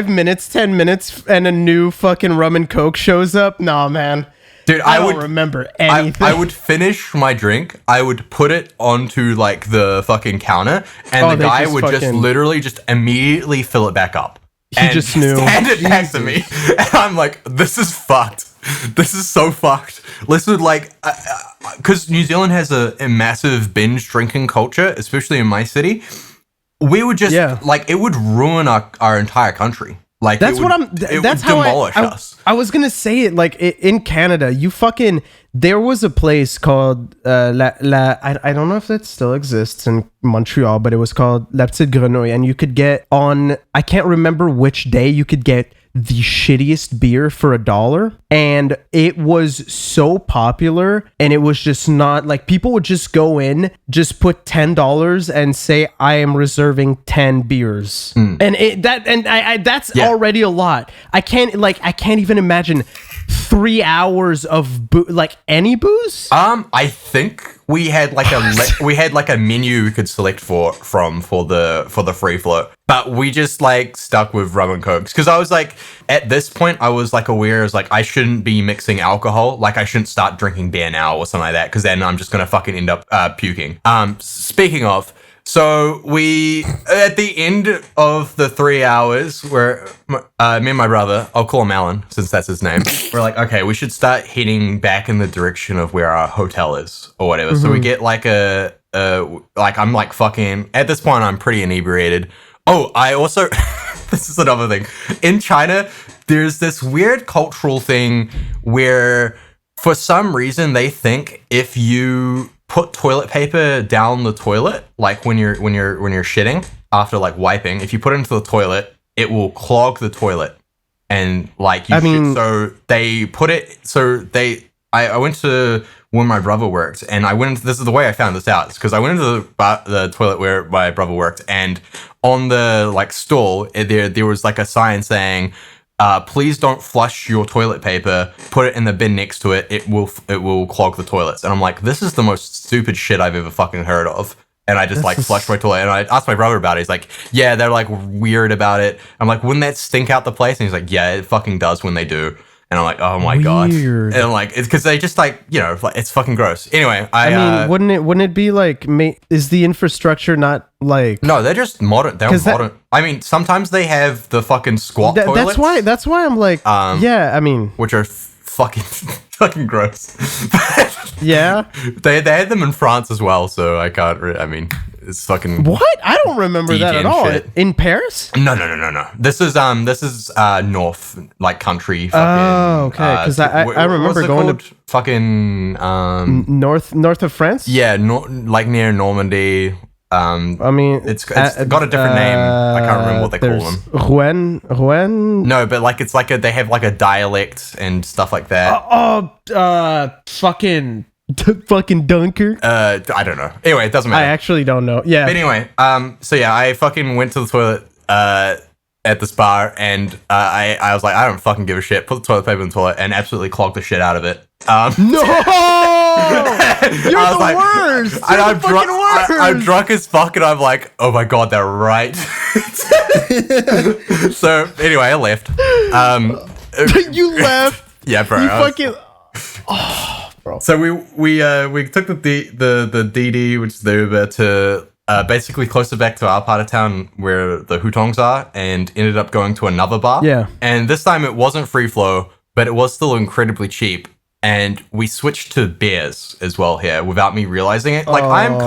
minutes, 10 minutes, and a new fucking rum and coke shows up. Nah, man. Dude, I don't remember anything. I would finish my drink. I would put it onto like the fucking counter, and the guy would just literally just immediately fill it back up. He just knew. Hand it back to me, and I'm like, this is fucked. This is so fucked. This would like, because New Zealand has a massive binge drinking culture, especially in my city. We would just like, it would ruin our entire country. Like, that's what I'm. That's how demolish us. I was gonna say it. Like in Canada, there was a place called I don't know if it still exists in Montreal, but it was called La Petite Grenouille, and you could get on. I can't remember which day you could get the shittiest beer for $1, and it was so popular, and it was just not like, people would just go in, just put $10 and say, I am reserving 10 beers, and that's already a lot. I can't even imagine 3 hours of any booze. I think we had like a menu we could select for the free flow, but we just like stuck with rum and cokes, because I was like, at this point I was like aware, as like, I shouldn't be mixing alcohol, like I shouldn't start drinking beer now or something like that, because then I'm just gonna fucking end up puking. Speaking of, so we, at the end of the 3 hours, where me and my brother, I'll call him Alan since that's his name, we're like, okay, we should start heading back in the direction of where our hotel is or whatever. Mm-hmm. So we get like like I'm like fucking, at this point I'm pretty inebriated. Oh, I also, this is another thing. In China, there's this weird cultural thing where for some reason they think if you put toilet paper down the toilet, like when you're shitting after like wiping, if you put it into the toilet, it will clog the toilet. And like, so they put it, I went to where my brother worked, and this is the way I found this out, because I went into the toilet where my brother worked, and on the like stall, there was like a sign saying, please don't flush your toilet paper, put it in the bin next to it, it will clog the toilets. And I'm like, this is the most stupid shit I've ever fucking heard of. And I just flushed my toilet, and I asked my brother about it. He's like, yeah, they're like weird about it. I'm like, wouldn't that stink out the place? And he's like, yeah, it fucking does when they do. And I'm like, oh my god. And I'm like, it's because they just like, it's fucking gross. Anyway, I mean, wouldn't it be like, is the infrastructure not like? No, they're just modern. They're modern. I mean, sometimes they have the fucking squat toilets. That's why I'm like, yeah. I mean, which are fucking gross. Yeah, they had them in France as well, so I can't. I mean, it's fucking what? I don't remember that at all. Shit. In Paris? No. This is north, like country. Oh, okay. Because I remember going to fucking north of France. Yeah, like near Normandy. I mean, it's got a different name. I can't remember what they call them. Rouen. No, but like it's like they have like a dialect and stuff like that. Fucking Dunker. I don't know. Anyway, it doesn't matter. I actually don't know. Yeah. But anyway, so yeah, I fucking went to the toilet. at this bar, and I was like, I don't fucking give a shit. Put the toilet paper in the toilet and absolutely clogged the shit out of it. No, you're I was the like, worst. And You're the fucking worst. I'm drunk as fuck, and I'm like, oh my god, they're right. So anyway, I left. You left. Yeah, bro. You I was- fucking. Oh, bro. So we took the DD, which is the Uber, to basically closer back to our part of town where the Hutongs are, and ended up going to another bar. Yeah. And this time it wasn't free flow, but it was still incredibly cheap. And we switched to beers as well here without me realizing it. Like I'm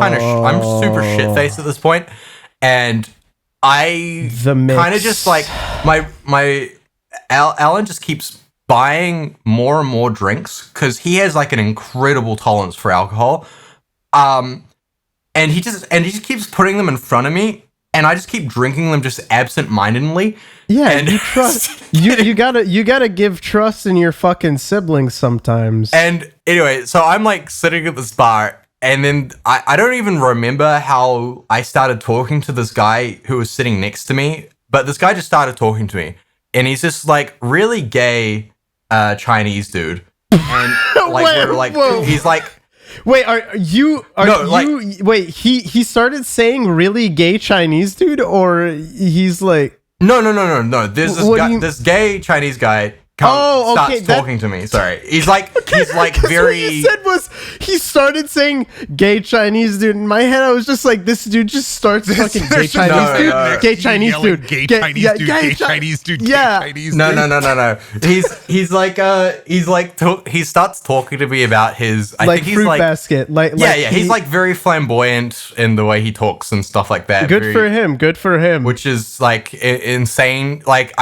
super shit faced at this point, and I The mix. kind of just like Alan just keeps buying more and more drinks because he has like an incredible tolerance for alcohol. And he just keeps putting them in front of me, and I just keep drinking them just absent-mindedly. Yeah, and you trust. you gotta give trust in your fucking siblings sometimes. And anyway, so I'm like sitting at this bar, and then I don't even remember how I started talking to this guy who was sitting next to me, but this guy just started talking to me, and he's just like really gay Chinese dude, and like Wait, we're like whoa. he's like. Wait, wait, he started saying really gay Chinese dude, or he's like, No. There's this What guy, do you- this gay Chinese guy okay, starts talking to me. Sorry, he's like what very. you said was he started saying gay Chinese dude. In my head, I was just like, this dude just starts fucking gay There's Chinese no, dude, no. gay Chinese Yelling, dude, gay Chinese dude, gay Chinese dude, gay Yeah. Chinese No. dude. He starts talking to me about his. I like think he's fruit like. basket, like Yeah. He's like very flamboyant in the way he talks and stuff like that. good very- for him, good for him. Which is like insane. Like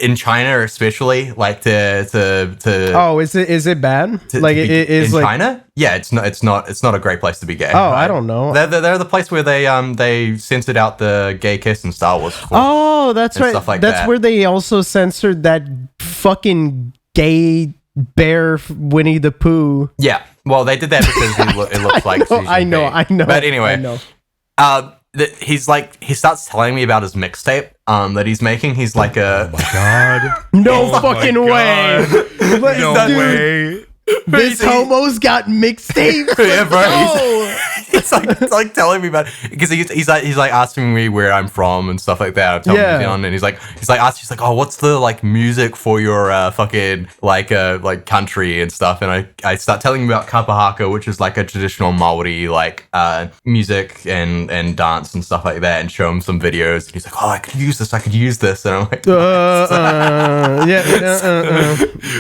in China, especially, like to Oh, is it bad? to Like be- it is in like. China. Yeah, it's not a great place to be gay. Oh, I don't know. They're the place where they censored out the gay kiss in Star Wars. Oh, that's and right. stuff like That's that. where they also censored that fucking gay bear Winnie the Pooh. Yeah, well, they did that because it looks like. he's I know. gay. But anyway, I know. he starts telling me about his mixtape that he's making. He's like a God. No Oh my fucking way. No Dude, way. This homo's got mixtapes. Yeah, bro. Oh. It's like telling me about because he's like asking me where I'm from and stuff like that. I'm telling Yeah. New Zealand, and he's like oh, what's the like music for your fucking like country and stuff, and I start telling him about kapahaka, which is like a traditional Maori like music and dance and stuff like that, and show him some videos, and he's like, oh, I could use this, and I'm like,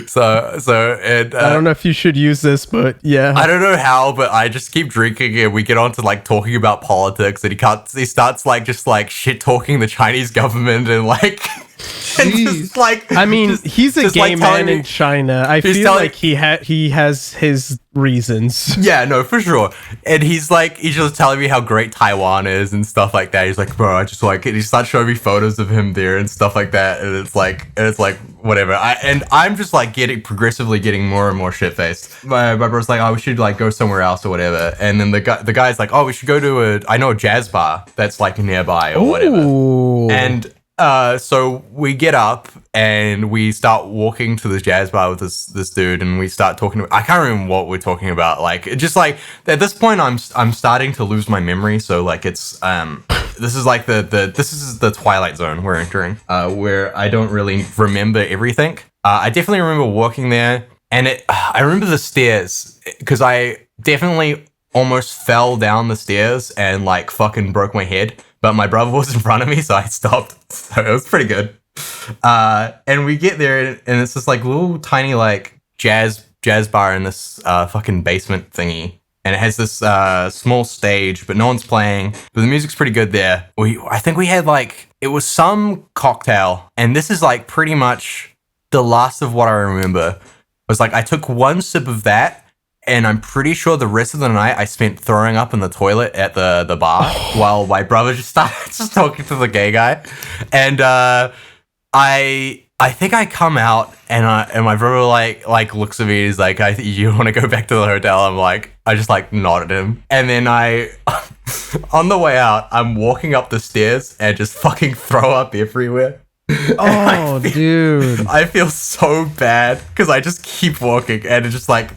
so and I don't know if you should use this, but yeah. I don't know how, but I just keep drinking and we get on to like talking about politics, and he starts like just like shit talking the Chinese government and like and just like I mean, he's a just, gay like, telling man me- in China. I he's feel telling- like he has his reasons. Yeah, no, for sure. And he's just telling me how great Taiwan is and stuff like that. He's like, bro, I just like it. He starts showing me photos of him there and stuff like that. And it's like whatever. I'm just like progressively getting more and more shit faced. My brother's like, oh, we should like go somewhere else or whatever. And then the guy's like, oh, we should go to a jazz bar that's like nearby or whatever. Ooh. And so we get up and we start walking to the jazz bar with this dude, and we start talking. I can't remember what we're talking about. Like, it just like at this point, I'm starting to lose my memory. So like, it's this is like this is the twilight zone we're entering, where I don't really remember everything. I definitely remember walking there, and I remember the stairs because I definitely almost fell down the stairs and like fucking broke my head. But my brother was in front of me, so I stopped. So it was pretty good. And we get there, and it's this like little tiny like jazz bar in this fucking basement thingy. And it has this small stage, but no one's playing. But the music's pretty good there. I think we had like, it was some cocktail. And this is like pretty much the last of what I remember. It was like, I took one sip of that. And I'm pretty sure the rest of the night I spent throwing up in the toilet at the bar while my brother just started just talking to the gay guy. And I think I come out and my brother like looks at me. He's like, you want to go back to the hotel? I'm like, I just like nodded him. And then on the way out, I'm walking up the stairs and just fucking throw up everywhere. Oh, dude. I feel so bad because I just keep walking and it's just like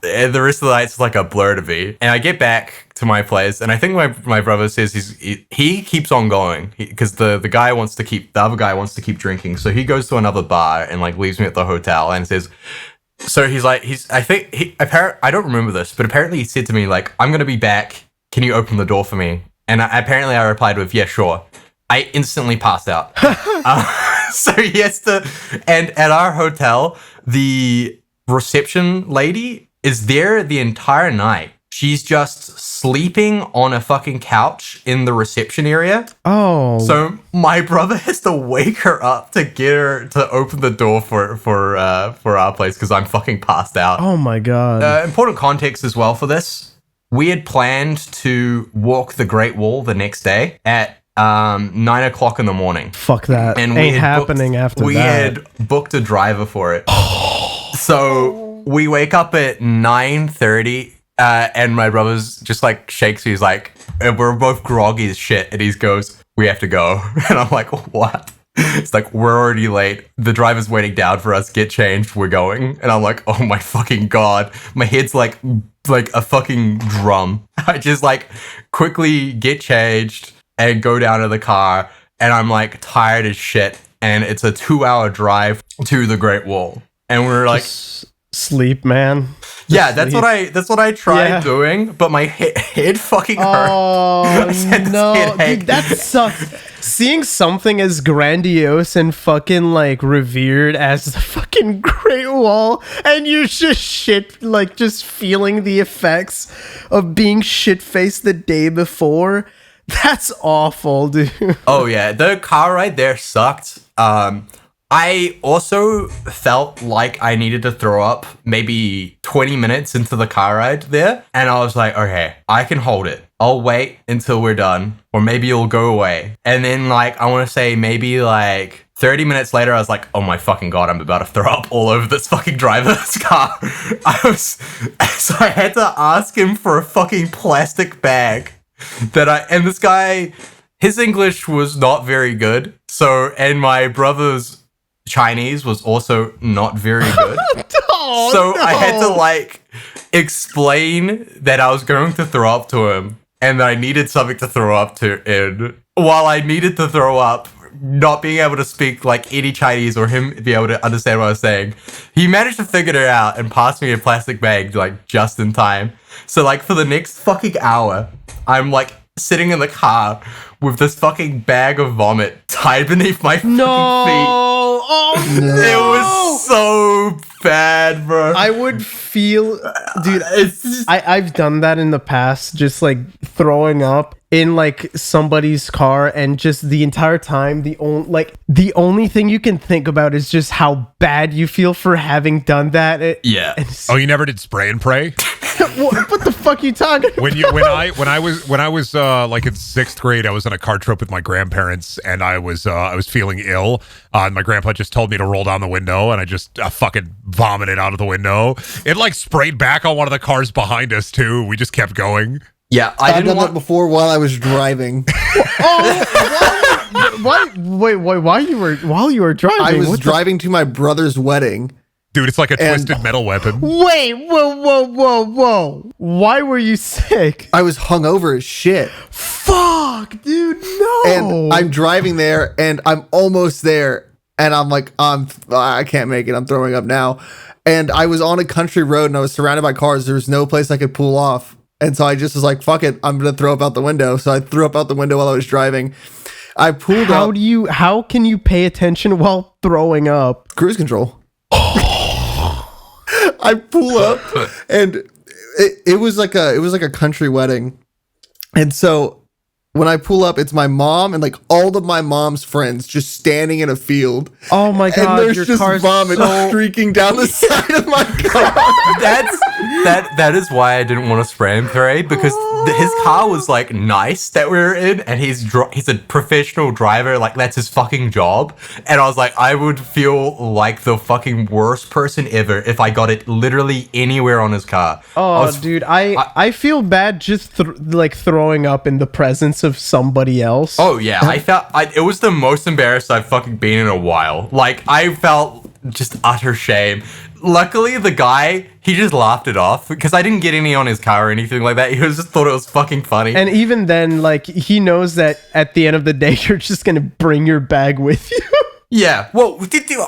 and the rest of the night's like a blur to me. And I get back to my place and I think my brother says he keeps on going because the other guy wants to keep drinking. So he goes to another bar and like leaves me at the hotel and says, so I don't remember this, but apparently he said to me like, I'm going to be back. Can you open the door for me? And apparently I replied with, yeah, sure. I instantly passed out. So he has to, and at our hotel, the reception lady is there the entire night. She's just sleeping on a fucking couch in the reception area. Oh. So my brother has to wake her up to get her to open the door for our place because I'm fucking passed out. Oh my god. Important context as well for this. We had planned to walk the Great Wall the next day at 9:00 in the morning. Fuck that. And ain't happening after that. We had booked a driver for it. So we wake up at 9:30 and my brother's just like shakes me. He's like, and we're both groggy as shit. And he goes, we have to go. And I'm like, what? It's like, we're already late. The driver's waiting down for us. Get changed. We're going. And I'm like, oh my fucking God. My head's like a fucking drum. I just like quickly get changed and go down to the car. And I'm like tired as shit. And it's a 2-hour drive to the Great Wall. And we're like, just sleep, man. yeah, that's what I tried doing, but my head fucking hurt. Oh no, dude, that sucks. Seeing something as grandiose and fucking like revered as the fucking Great Wall, and you're just just feeling the effects of being shit-faced the day before. That's awful, dude. Oh yeah, the car ride there sucked. I also felt like I needed to throw up maybe 20 minutes into the car ride there. And I was like, okay, I can hold it. I'll wait until we're done. Or maybe it'll go away. And then like, I want to say maybe like 30 minutes later, I was like, oh my fucking God, I'm about to throw up all over this fucking driver's car. So I had to ask him for a fucking plastic bag and this guy, his English was not very good. So, and my brother's Chinese was also not very good. I had to like explain that I was going to throw up to him and that I needed something to throw up to. And while I needed to throw up, not being able to speak like any Chinese or him be able to understand what I was saying, he managed to figure it out and pass me a plastic bag like just in time. So like for the next fucking hour, I'm like sitting in the car with this fucking bag of vomit tied beneath my fucking feet. Oh, no. It was so bad, bro. I would feel, dude, I've done that in the past, just like throwing up in like somebody's car, and just the entire time, the only thing you can think about is just how bad you feel for having done that. Yeah. Oh, you never did spray and pray? What the fuck are you talking about? When I was like in 6th grade, I was on a car trip with my grandparents, and I was feeling ill. And my grandpa just told me to roll down the window, and I just fucking vomited out of the window. It like sprayed back on one of the cars behind us too. We just kept going. Yeah, I've done that before while I was driving. While you were driving? I was driving to my brother's wedding. Dude, it's like a twisted metal weapon. Wait, whoa. Why were you sick? I was hungover as shit. Fuck, dude, no. And I'm driving there, and I'm almost there, and I'm like, I can't make it. I'm throwing up now. And I was on a country road, and I was surrounded by cars. There was no place I could pull off. And so I just was like, fuck it, I'm going to throw up out the window. So I threw up out the window while I was driving. I pulled up. How can you pay attention while throwing up? Cruise control. I pull up, and it was like a country wedding. And so when I pull up, it's my mom and like all of my mom's friends just standing in a field. Oh my God, and there's your just car's vomit streaking down the side of my car. That is why I didn't want to spray and pray, because his car was like nice that we were in, and he's a professional driver, like that's his fucking job. And I was like, I would feel like the fucking worst person ever if I got it literally anywhere on his car. Dude, I feel bad just throwing up in the presence of somebody else. Oh yeah, it was the most embarrassed I've fucking been in a while. Like I felt just utter shame. Luckily, the guy, he just laughed it off because I didn't get any on his car or anything like that. He just thought it was fucking funny. And even then, like, he knows that at the end of the day, you're just gonna bring your bag with you. Yeah, well,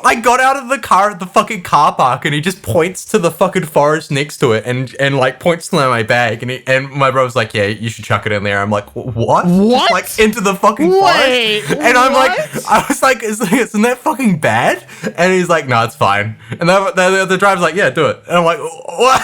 I got out of the car at the fucking car park, and he just points to the fucking forest next to it, and like points to my bag, and my brother's like, "Yeah, you should chuck it in there." I'm like, "What? What? Just, like into the fucking forest?" And I'm like, I was like, "Isn't that fucking bad?" And he's like, "No, it's fine." And the driver's like, "Yeah, do it." And I'm like, "What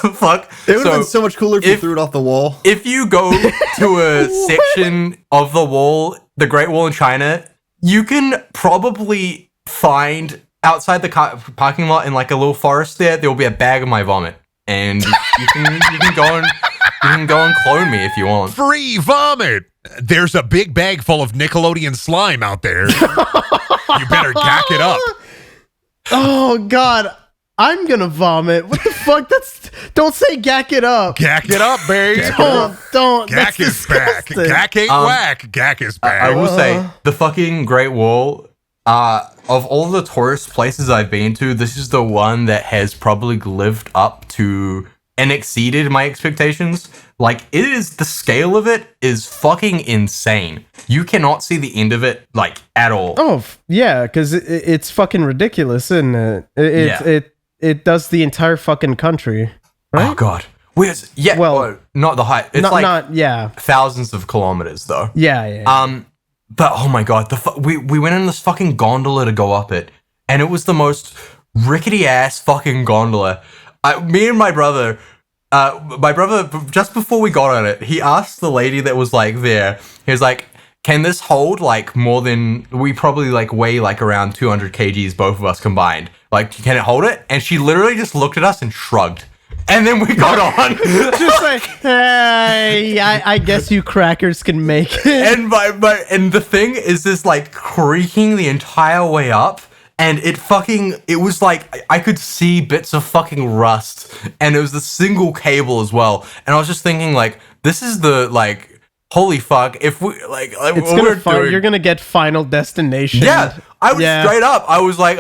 the fuck?" It would have been so much cooler if you threw it off the wall. If you go to a section of the wall, the Great Wall in China, you can probably find outside the parking lot in like a little forest there will be a bag of my vomit, and you can go and clone me if you want. Free vomit. There's a big bag full of Nickelodeon slime out there. You better gack it up. Oh God, I'm gonna vomit. What the fuck? Don't say gack it up. Gack it up, babe. Don't. Gack is back. Gack ain't whack. Gack is back. I will say the fucking Great Wall. Of all the tourist places I've been to, this is the one that has probably lived up to and exceeded my expectations. Like, it is, the scale of it is fucking insane. You cannot see the end of it, like, at all. Oh, yeah, because it's fucking ridiculous, isn't it? It does the entire fucking country, right? Oh, God. Where's, well, not the height. It's thousands of kilometers, though. Yeah. But, oh my God, we went in this fucking gondola to go up it, and it was the most rickety-ass fucking gondola. Me and my brother, just before we got on it, he asked the lady that was, like, there, he was like, can this hold, like, more than, we probably, like, weigh, like, around 200 kgs, both of us combined. Like, can it hold it? And she literally just looked at us and shrugged. And then we got on. Just like, hey, I guess you crackers can make it. And the thing is this, like, creaking the entire way up. And it was like, I could see bits of fucking rust. And it was the single cable as well. And I was just thinking, like, this is the, like, holy fuck. If we, like you're gonna get Final Destination. Yeah. I was straight up. I was like,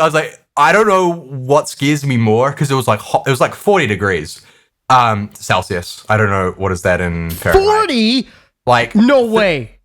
I don't know what scares me more, because it was like hot, it was like 40 degrees Celsius. I don't know what is that in Fahrenheit. 40? Like, no way.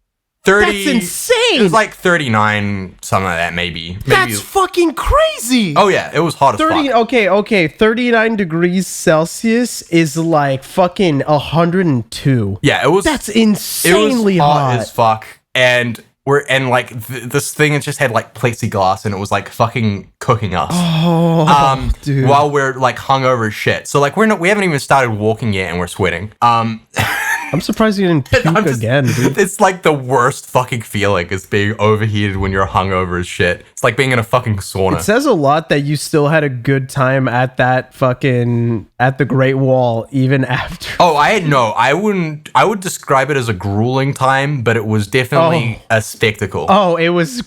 30. That's insane. It was like 39, something like that, maybe. That's fucking crazy. Oh yeah, it was hot as fuck. Okay. 39 degrees Celsius is like fucking 102. Yeah, it was. That's insanely it was hot as fuck, and this thing, it just had like plexiglass, and it was like fucking cooking us. Oh, dude. While we're like hungover as shit. So like we haven't even started walking yet, and we're sweating. I'm surprised you didn't puke again, dude. It's like the worst fucking feeling, is being overheated when you're hungover as shit. It's like being in a fucking sauna. It says a lot that you still had a good time at that fucking, at the Great Wall, even after. Oh, I would describe it as a grueling time, but it was definitely a spectacle. Oh, it was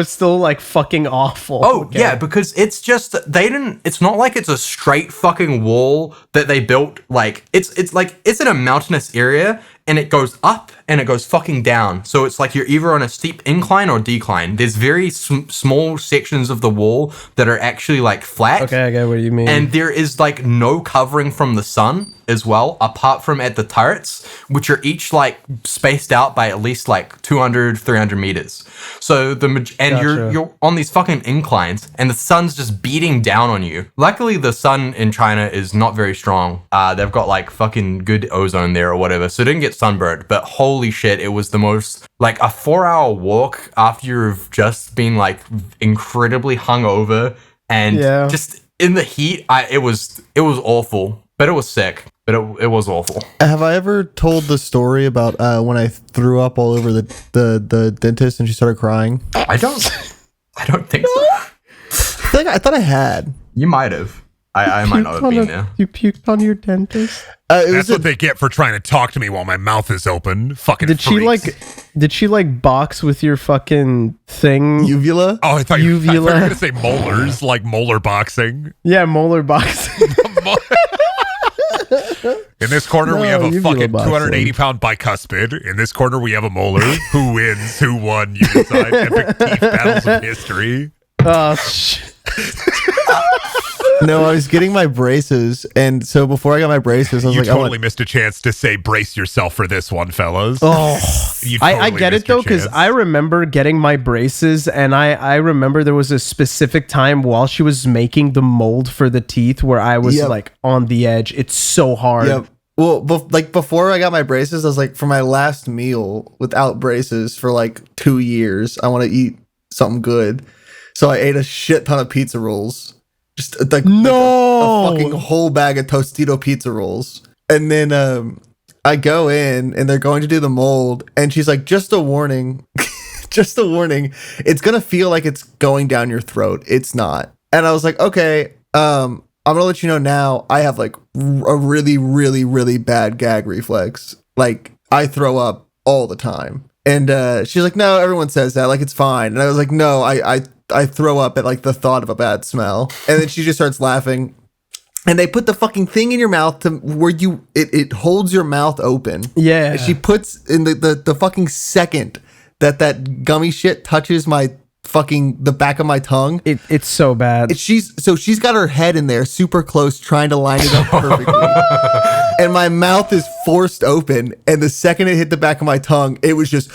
still like fucking awful. Oh, okay. Yeah, because it's just, it's not like it's a straight fucking wall that they built. Like, it's like, it's in a mountainous area, and it goes up and it goes fucking down. So it's like you're either on a steep incline or decline. There's very small sections of the wall that are actually like flat. Okay, I get what you mean. And there is like no covering from the sun as well, apart from at the turrets, which are each like spaced out by at least like 200, 300 meters. So you're on these fucking inclines, and the sun's just beating down on you. Luckily, the sun in China is not very strong. They've got like fucking good ozone there or whatever, so it didn't get sunburned. But holy shit, it was the most, like, a 4-hour walk after you've just been like incredibly hungover and just in the heat. It was awful, but it was sick. But it was awful. Have I ever told the story about when I threw up all over the dentist and she started crying? I don't think so. I thought I had. You might have. I might not have been there. You puked on your dentist? That's what they get for trying to talk to me while my mouth is open. Fucking Did she like box with your fucking thing? Uvula? Oh, I thought you were going to say molars, like molar boxing. Yeah, molar boxing. In this corner, we have a uvula fucking boxing. 280-pound bicuspid. In this corner, we have a molar. Who wins? Who won? You decide. Epic teeth battles of history. Oh, shit. No, I was getting my braces, and so before I got my braces, I was You like, totally missed a chance to say, brace yourself for this one, fellas. Oh, You I totally get missed it your though, because chance. I remember getting my braces, and I remember there was a specific time while she was making the mold for the teeth where I was Yep. like on the edge. It's so hard. Yep. Well, like before I got my braces, I was like, for my last meal without braces for like 2 years, I want to eat something good. So I ate a shit ton of pizza rolls. Just like a fucking whole bag of Tostito pizza rolls. And then I go in and they're going to do the mold. And she's like, just a warning. Just a warning. It's going to feel like it's going down your throat. It's not. And I was like, okay, I'm going to let you know now. I have like a really, really, really bad gag reflex. Like I throw up all the time. And she's like, no, everyone says that. Like, it's fine. And I was like, no, I throw up at like the thought of a bad smell. And then she just starts laughing. And they put the fucking thing in your mouth to where it holds your mouth open. Yeah. And she puts in the fucking second that gummy shit touches my fucking the back of my tongue. It's so bad. She's got her head in there super close trying to line it up perfectly. And my mouth is forced open, and the second it hit the back of my tongue, it was just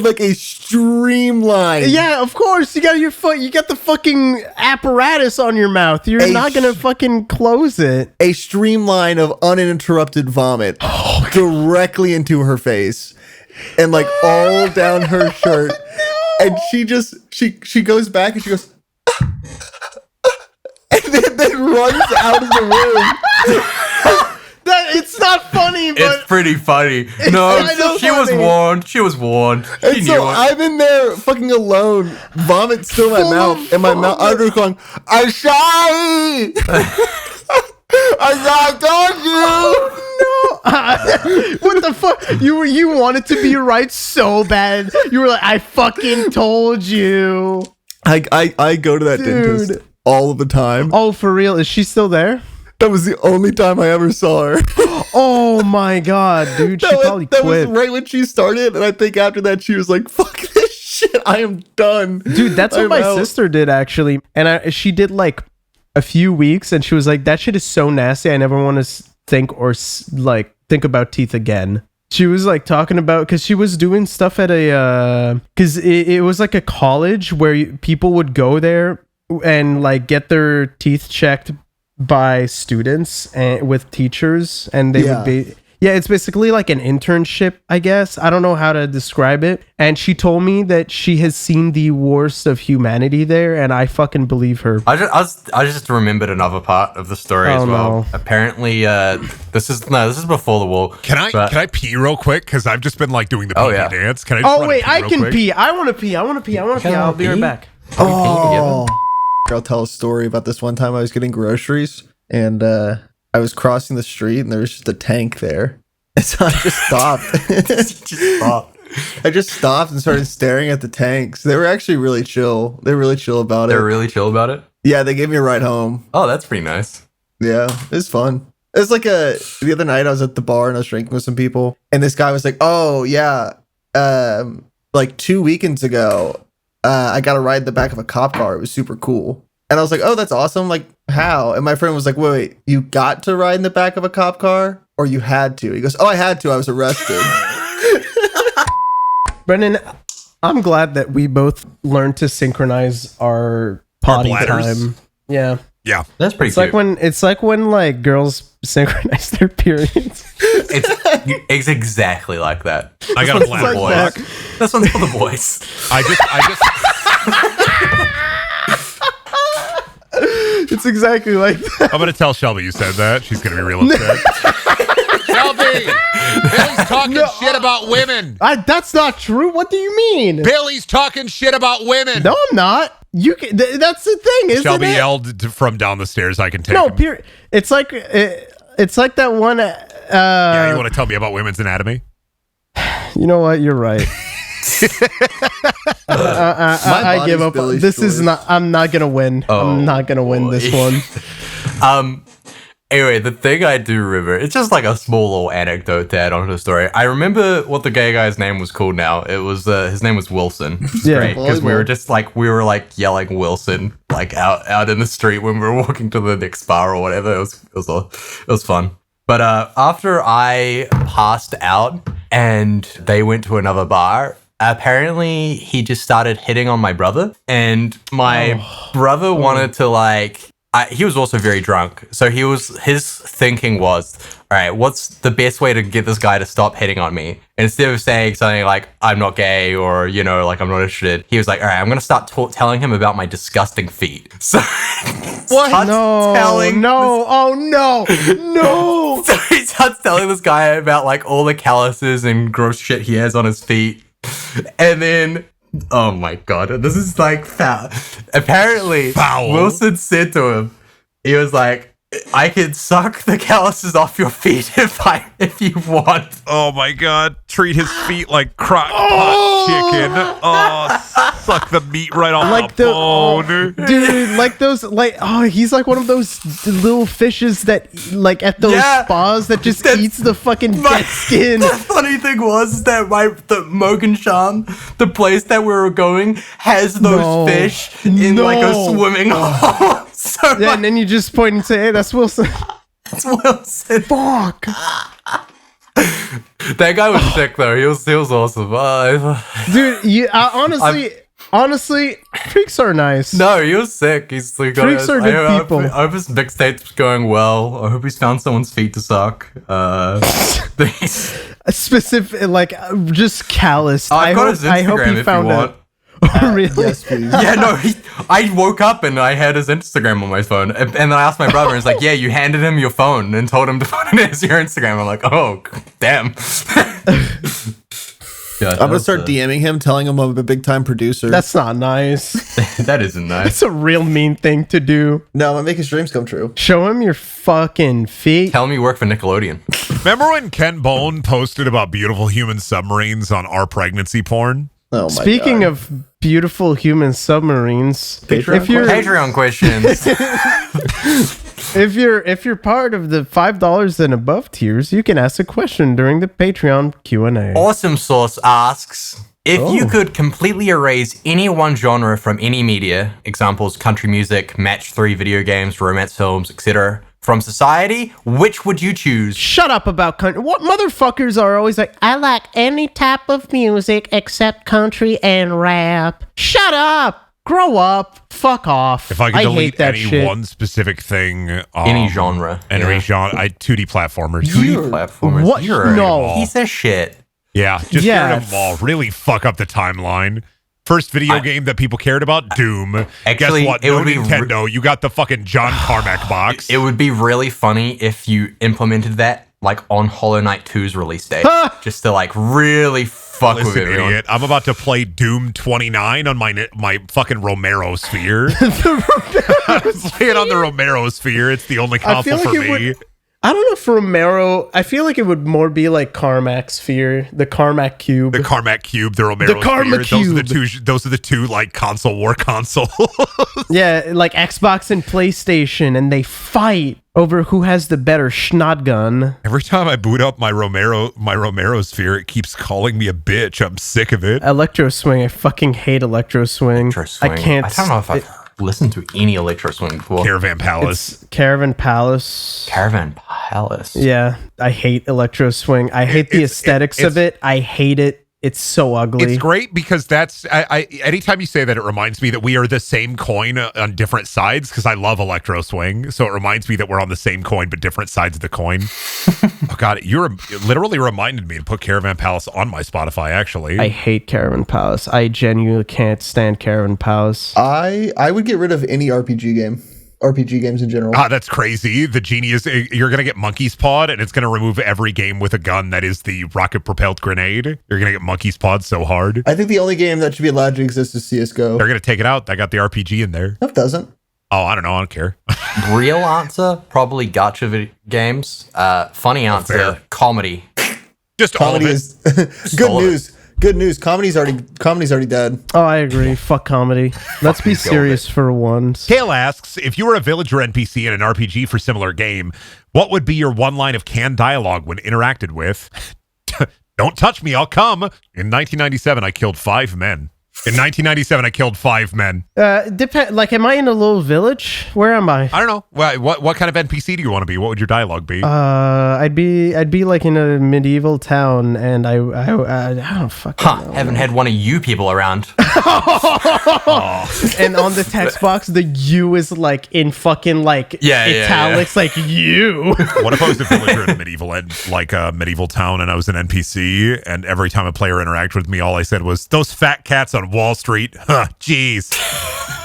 like a streamline. Yeah, of course. You got you got the fucking apparatus on your mouth. You're not gonna fucking close it. A streamline of uninterrupted vomit directly into her face. And like all down her shirt. And she goes back and she goes and then runs out of the room. It's not funny, but It's pretty funny. No, so she was funny. warned. She was warned. She And knew so it. I'm in there fucking alone, vomit still in my mouth, and my mouth I'm just going, I'm sorry. I told you. what the fuck? You wanted to be right so bad. You were like, I fucking told you. I go to that Dude. dentist all of the time. Oh, for real? Is she still there? That was the only time I ever saw her. Oh my god, dude. She probably that quit. was right when she started, and I think after that she was like, "Fuck this shit, I am done." Dude, that's what I'm my out. sister did actually. And she did like a few weeks, and she was like, that shit is so nasty. I never want to think about teeth again. She was like talking about, because she was doing stuff at because it was like a college where people would go there and like get their teeth checked by students and with teachers, and they would be it's basically like an internship, I guess. I don't know how to describe it. And she told me that she has seen the worst of humanity there, and I fucking believe her. I just remembered another part of the story as well. No. Apparently, this is before the war. Can I pee real quick? Because I've just been like doing the pee yeah. dance. Can I? Just Oh run wait, and I real can quick? pee. I want to pee. I'll be right pee? back. Oh, I'll tell a story about this one time I was getting groceries, and I was crossing the street, and there was just a tank there, and so I just stopped. I just stopped and started staring at the tanks. They were actually really chill. They were really chill about it. They're really chill about it. Yeah, they gave me a ride home. Oh, that's pretty nice. Yeah, it was fun. It was like the other night I was at the bar and I was drinking with some people, and this guy was like, "Oh yeah, like 2 weekends ago, I got a ride in the back of a cop car. It was super cool." And I was like, "Oh, that's awesome! Like, how?" And my friend was like, "Wait, you got to ride in the back of a cop car, or you had to?" He goes, "Oh, I had to. I was arrested." Brendan, I'm glad that we both learned to synchronize our potty bladders. time. Yeah. Yeah. That's pretty cute. It's like when like girls synchronize their periods. It's exactly like that. I got a bladder boys. block. This one's for the boys. I just It's exactly like that. I'm gonna tell Shelby you said that. She's gonna be real upset. Shelby, Billy's talking shit about women. That's not true. What do you mean? Billy's talking shit about women. No, I'm not. You can, that's the thing, isn't Shelby it? yelled from down the stairs. I can take No, him. period. It's like that one. Yeah, you want to tell me about women's anatomy? You know what? You're right. I give up. Billy's This choice. is not. I'm not gonna win. I'm not gonna win this one. Anyway, the thing I do remember, it's just like a small little anecdote to add onto the story. I remember what the gay guy's name was called now. It was, his name was Wilson. Which is great, because we were like yelling Wilson, like out in the street when we were walking to the next bar or whatever. It was fun. But after I passed out and they went to another bar, apparently he just started hitting on my brother, and my brother wanted to like. He was also very drunk, so his thinking was, all right, what's the best way to get this guy to stop hitting on me? And instead of saying something like, I'm not gay, or, you know, like, I'm not interested, he was like, all right, I'm going to start telling him about my disgusting feet. So, what? No. So he starts telling this guy about, like, all the calluses and gross shit he has on his feet. And then... oh my god, this is like foul. Apparently, Wilson said to him, he was like, I can suck the calluses off your feet if you want. Oh my god, treat his feet like crock pot chicken. Oh, suck the meat right off like the bone. Dude, like those, like, he's like one of those little fishes that, like, at those spas that just eats the fucking dead skin. The funny thing was that the Mogan Shan, the place that we were going, has those fish in like a swimming hole. So yeah, and then you just point and say, hey, that's Wilson. That's Wilson. Fuck. That guy was sick though. He was awesome. Dude, honestly, freaks are nice. No, he was sick. He's like, freaks are good people. I hope his mixtape's going well. I hope he's found someone's feet to suck. Specific, like, just calloused. I hope he found it. Really? Yes, please. Yeah, no, I woke up and I had his Instagram on my phone. And then I asked my brother, and he's like, yeah, you handed him your phone and told him to put it as your Instagram. I'm like, oh, damn. Yeah, I'm gonna start DMing him, telling him I'm a big time producer. That's not nice. That isn't nice. It's a real mean thing to do. No, I'm gonna make his dreams come true. Show him your fucking feet. Tell him you work for Nickelodeon. Remember when Ken Bone posted about beautiful human submarines on our pregnancy porn? Oh my Speaking God. of beautiful human submarines, Patreon questions. If you're part of the $5 and above tiers, you can ask a question during the Patreon Q&A. Awesome Sauce asks, if you could completely erase any one genre from any media, examples country music, match 3 video games, romance films, etc., from society, which would you choose? Shut up about country. What motherfuckers are always like, I like any type of music except country and rap. Shut up. Grow up. Fuck off. If I could delete that any shit. one specific thing, any genre, any genre, 2D platformers. 2D platformers. What? No. Piece of shit. Yeah, just get rid of them all. Really fuck up the timeline. First video game that people cared about, Doom. Actually, guess what? it No would be Nintendo. You got the fucking John Carmack box. It would be really funny if you implemented that like on Hollow Knight 2's release date, just to like really fuck with everyone. Idiot. I'm about to play Doom 29 on my fucking Romero Sphere. Play it on the Romero Sphere. It's the only console for me. I don't know if Romero, I feel like it would more be like Carmack Sphere, the Carmack Cube. The Carmack Cube, the Romero The Carmack Sphere. Cube. Those are the two like console war consoles. Yeah, like Xbox and PlayStation, and they fight over who has the better schnotgun. Every time I boot up my Romero Sphere, it keeps calling me a bitch. I'm sick of it. Electro Swing, I fucking hate Electro Swing. I can't. I don't know if I've listened to any Electro Swing before. Caravan Palace. Caravan Palace. Caravan Palace. Yeah, I hate Electro Swing. I hate the aesthetics of it. I hate it. It's so ugly. It's great because that's anytime you say that, it reminds me that we are the same coin on different sides, because I love Electro Swing. So it reminds me that we're on the same coin but different sides of the coin. Oh god, it literally reminded me to put Caravan Palace on my Spotify, actually. I hate Caravan Palace. I genuinely can't stand Caravan Palace. I would get rid of any RPG game. RPG games in general. That's crazy. The genius, you're going to get Monkey's Paw, and it's going to remove every game with a gun that is the rocket-propelled grenade. You're going to get Monkey's Paw so hard. I think the only game that should be allowed to exist is CSGO. They're going to take it out. I got the RPG in there. No, it doesn't. Oh, I don't know. I don't care. Real answer, probably gacha games. Funny answer, fair. comedy. Just Comedy all of it. is good news. Good news. Comedy's already dead. Oh, I agree. Fuck comedy. Let's be serious for once. Kale asks, if you were a villager NPC in an RPG for similar game, what would be your one line of canned dialogue when interacted with? Don't touch me, I'll come. In 1997, I killed 5 men. In 1997, I killed 5 men. Like, am I in a little village? Where am I? I don't know. What kind of NPC do you want to be? What would your dialogue be? I'd be like in a medieval town, and I don't fucking know. Haven't had one of you people around. And on the text box, the U is like in fucking like italics, like you. What if I was a villager in a medieval town, and I was an NPC, and every time a player interacted with me, all I said was, "Those fat cats on Wall Street, huh, jeez."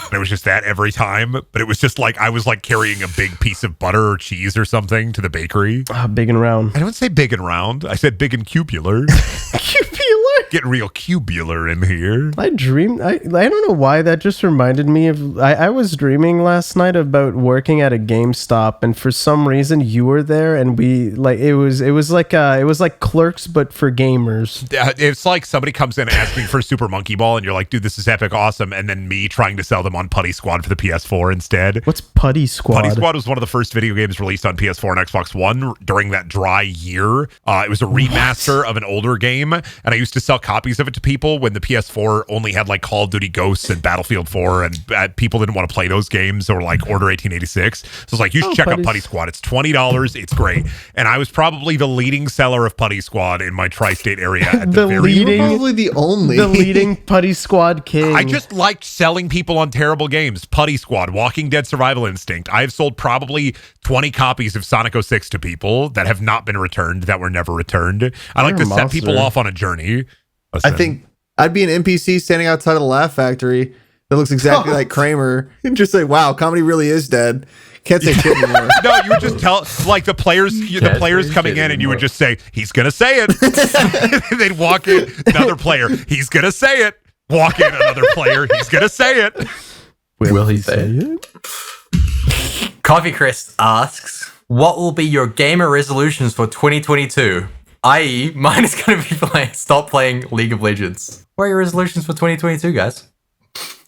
And it was just that every time, but it was just like I was like carrying a big piece of butter or cheese or something to the bakery. Big and round. I don't say big and round. I said big and cubular. Cubular? Getting real cubular in here. I dreamed. I don't know why that just reminded me of. I was dreaming last night about working at a GameStop, and for some reason you were there, and we like it was like Clerks but for gamers. It's like somebody comes in asking for Super Monkey Ball, and you're like, "Dude, this is epic, awesome," and then me trying to sell them on Putty Squad for the PS4 instead. What's Putty Squad? Putty Squad was one of the first video games released on PS4 and Xbox One during that dry year. It was a remaster of an older game, and I used to sell copies of it to people when the PS4 only had like Call of Duty Ghosts and Battlefield 4, and people didn't want to play those games or like Order 1886. So I was like, you should check out Putty Squad. It's $20. It's great. And I was probably the leading seller of Putty Squad in my tri-state area. At probably the only. The leading Putty Squad king. I just liked selling people on terrible games. Putty Squad, Walking Dead Survival Instinct. I've sold probably 20 copies of Sonic 06 to people that have not been returned, that were never returned. I like to set people off on a journey. Listen. I think I'd be an NPC standing outside of the Laugh Factory that looks exactly like Kramer and just say, wow, comedy really is dead. Can't say shit anymore. No, you would just tell like the players coming in, and you would just say, he's gonna say it. They'd walk in, another player, he's gonna say it. Walk in, another player, he's gonna say it. Will he say it? Coffee Chris asks, what will be your gamer resolutions for 2022? I.e., mine is going to be stop playing League of Legends. What are your resolutions for 2022, guys?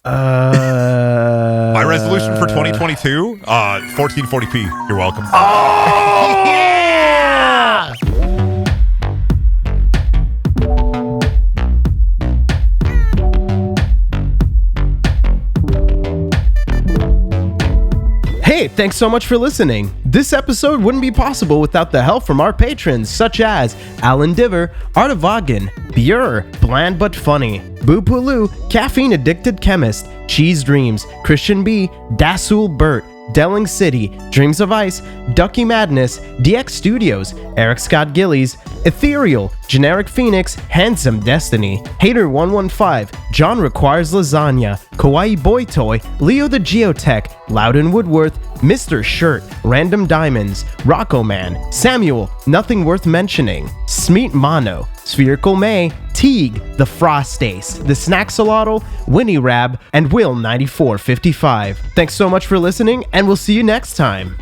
My resolution for 2022, 1440p. You're welcome. Oh, yeah! Hey, thanks so much for listening. This episode wouldn't be possible without the help from our patrons such as Alan Diver, Art of Ogden, Bure, Bland But Funny, Boo Pulu, Caffeine Addicted Chemist, Cheese Dreams, Christian B, Dasul Burt, Delling City, Dreams of Ice, Ducky Madness, DX Studios, Eric Scott Gillies, Ethereal, Generic Phoenix, Handsome Destiny, Hater115, John Requires Lasagna, Kawaii Boy Toy, Leo the Geotech, Loudon Woodworth, Mr. Shirt, Random Diamonds, Rocco Man, Samuel, Nothing Worth Mentioning, Smeet Mono, Spherical May, Teague, The Frost Ace, The Snacksalotl, Winnie Rab, and Will9455. Thanks so much for listening, and we'll see you next time.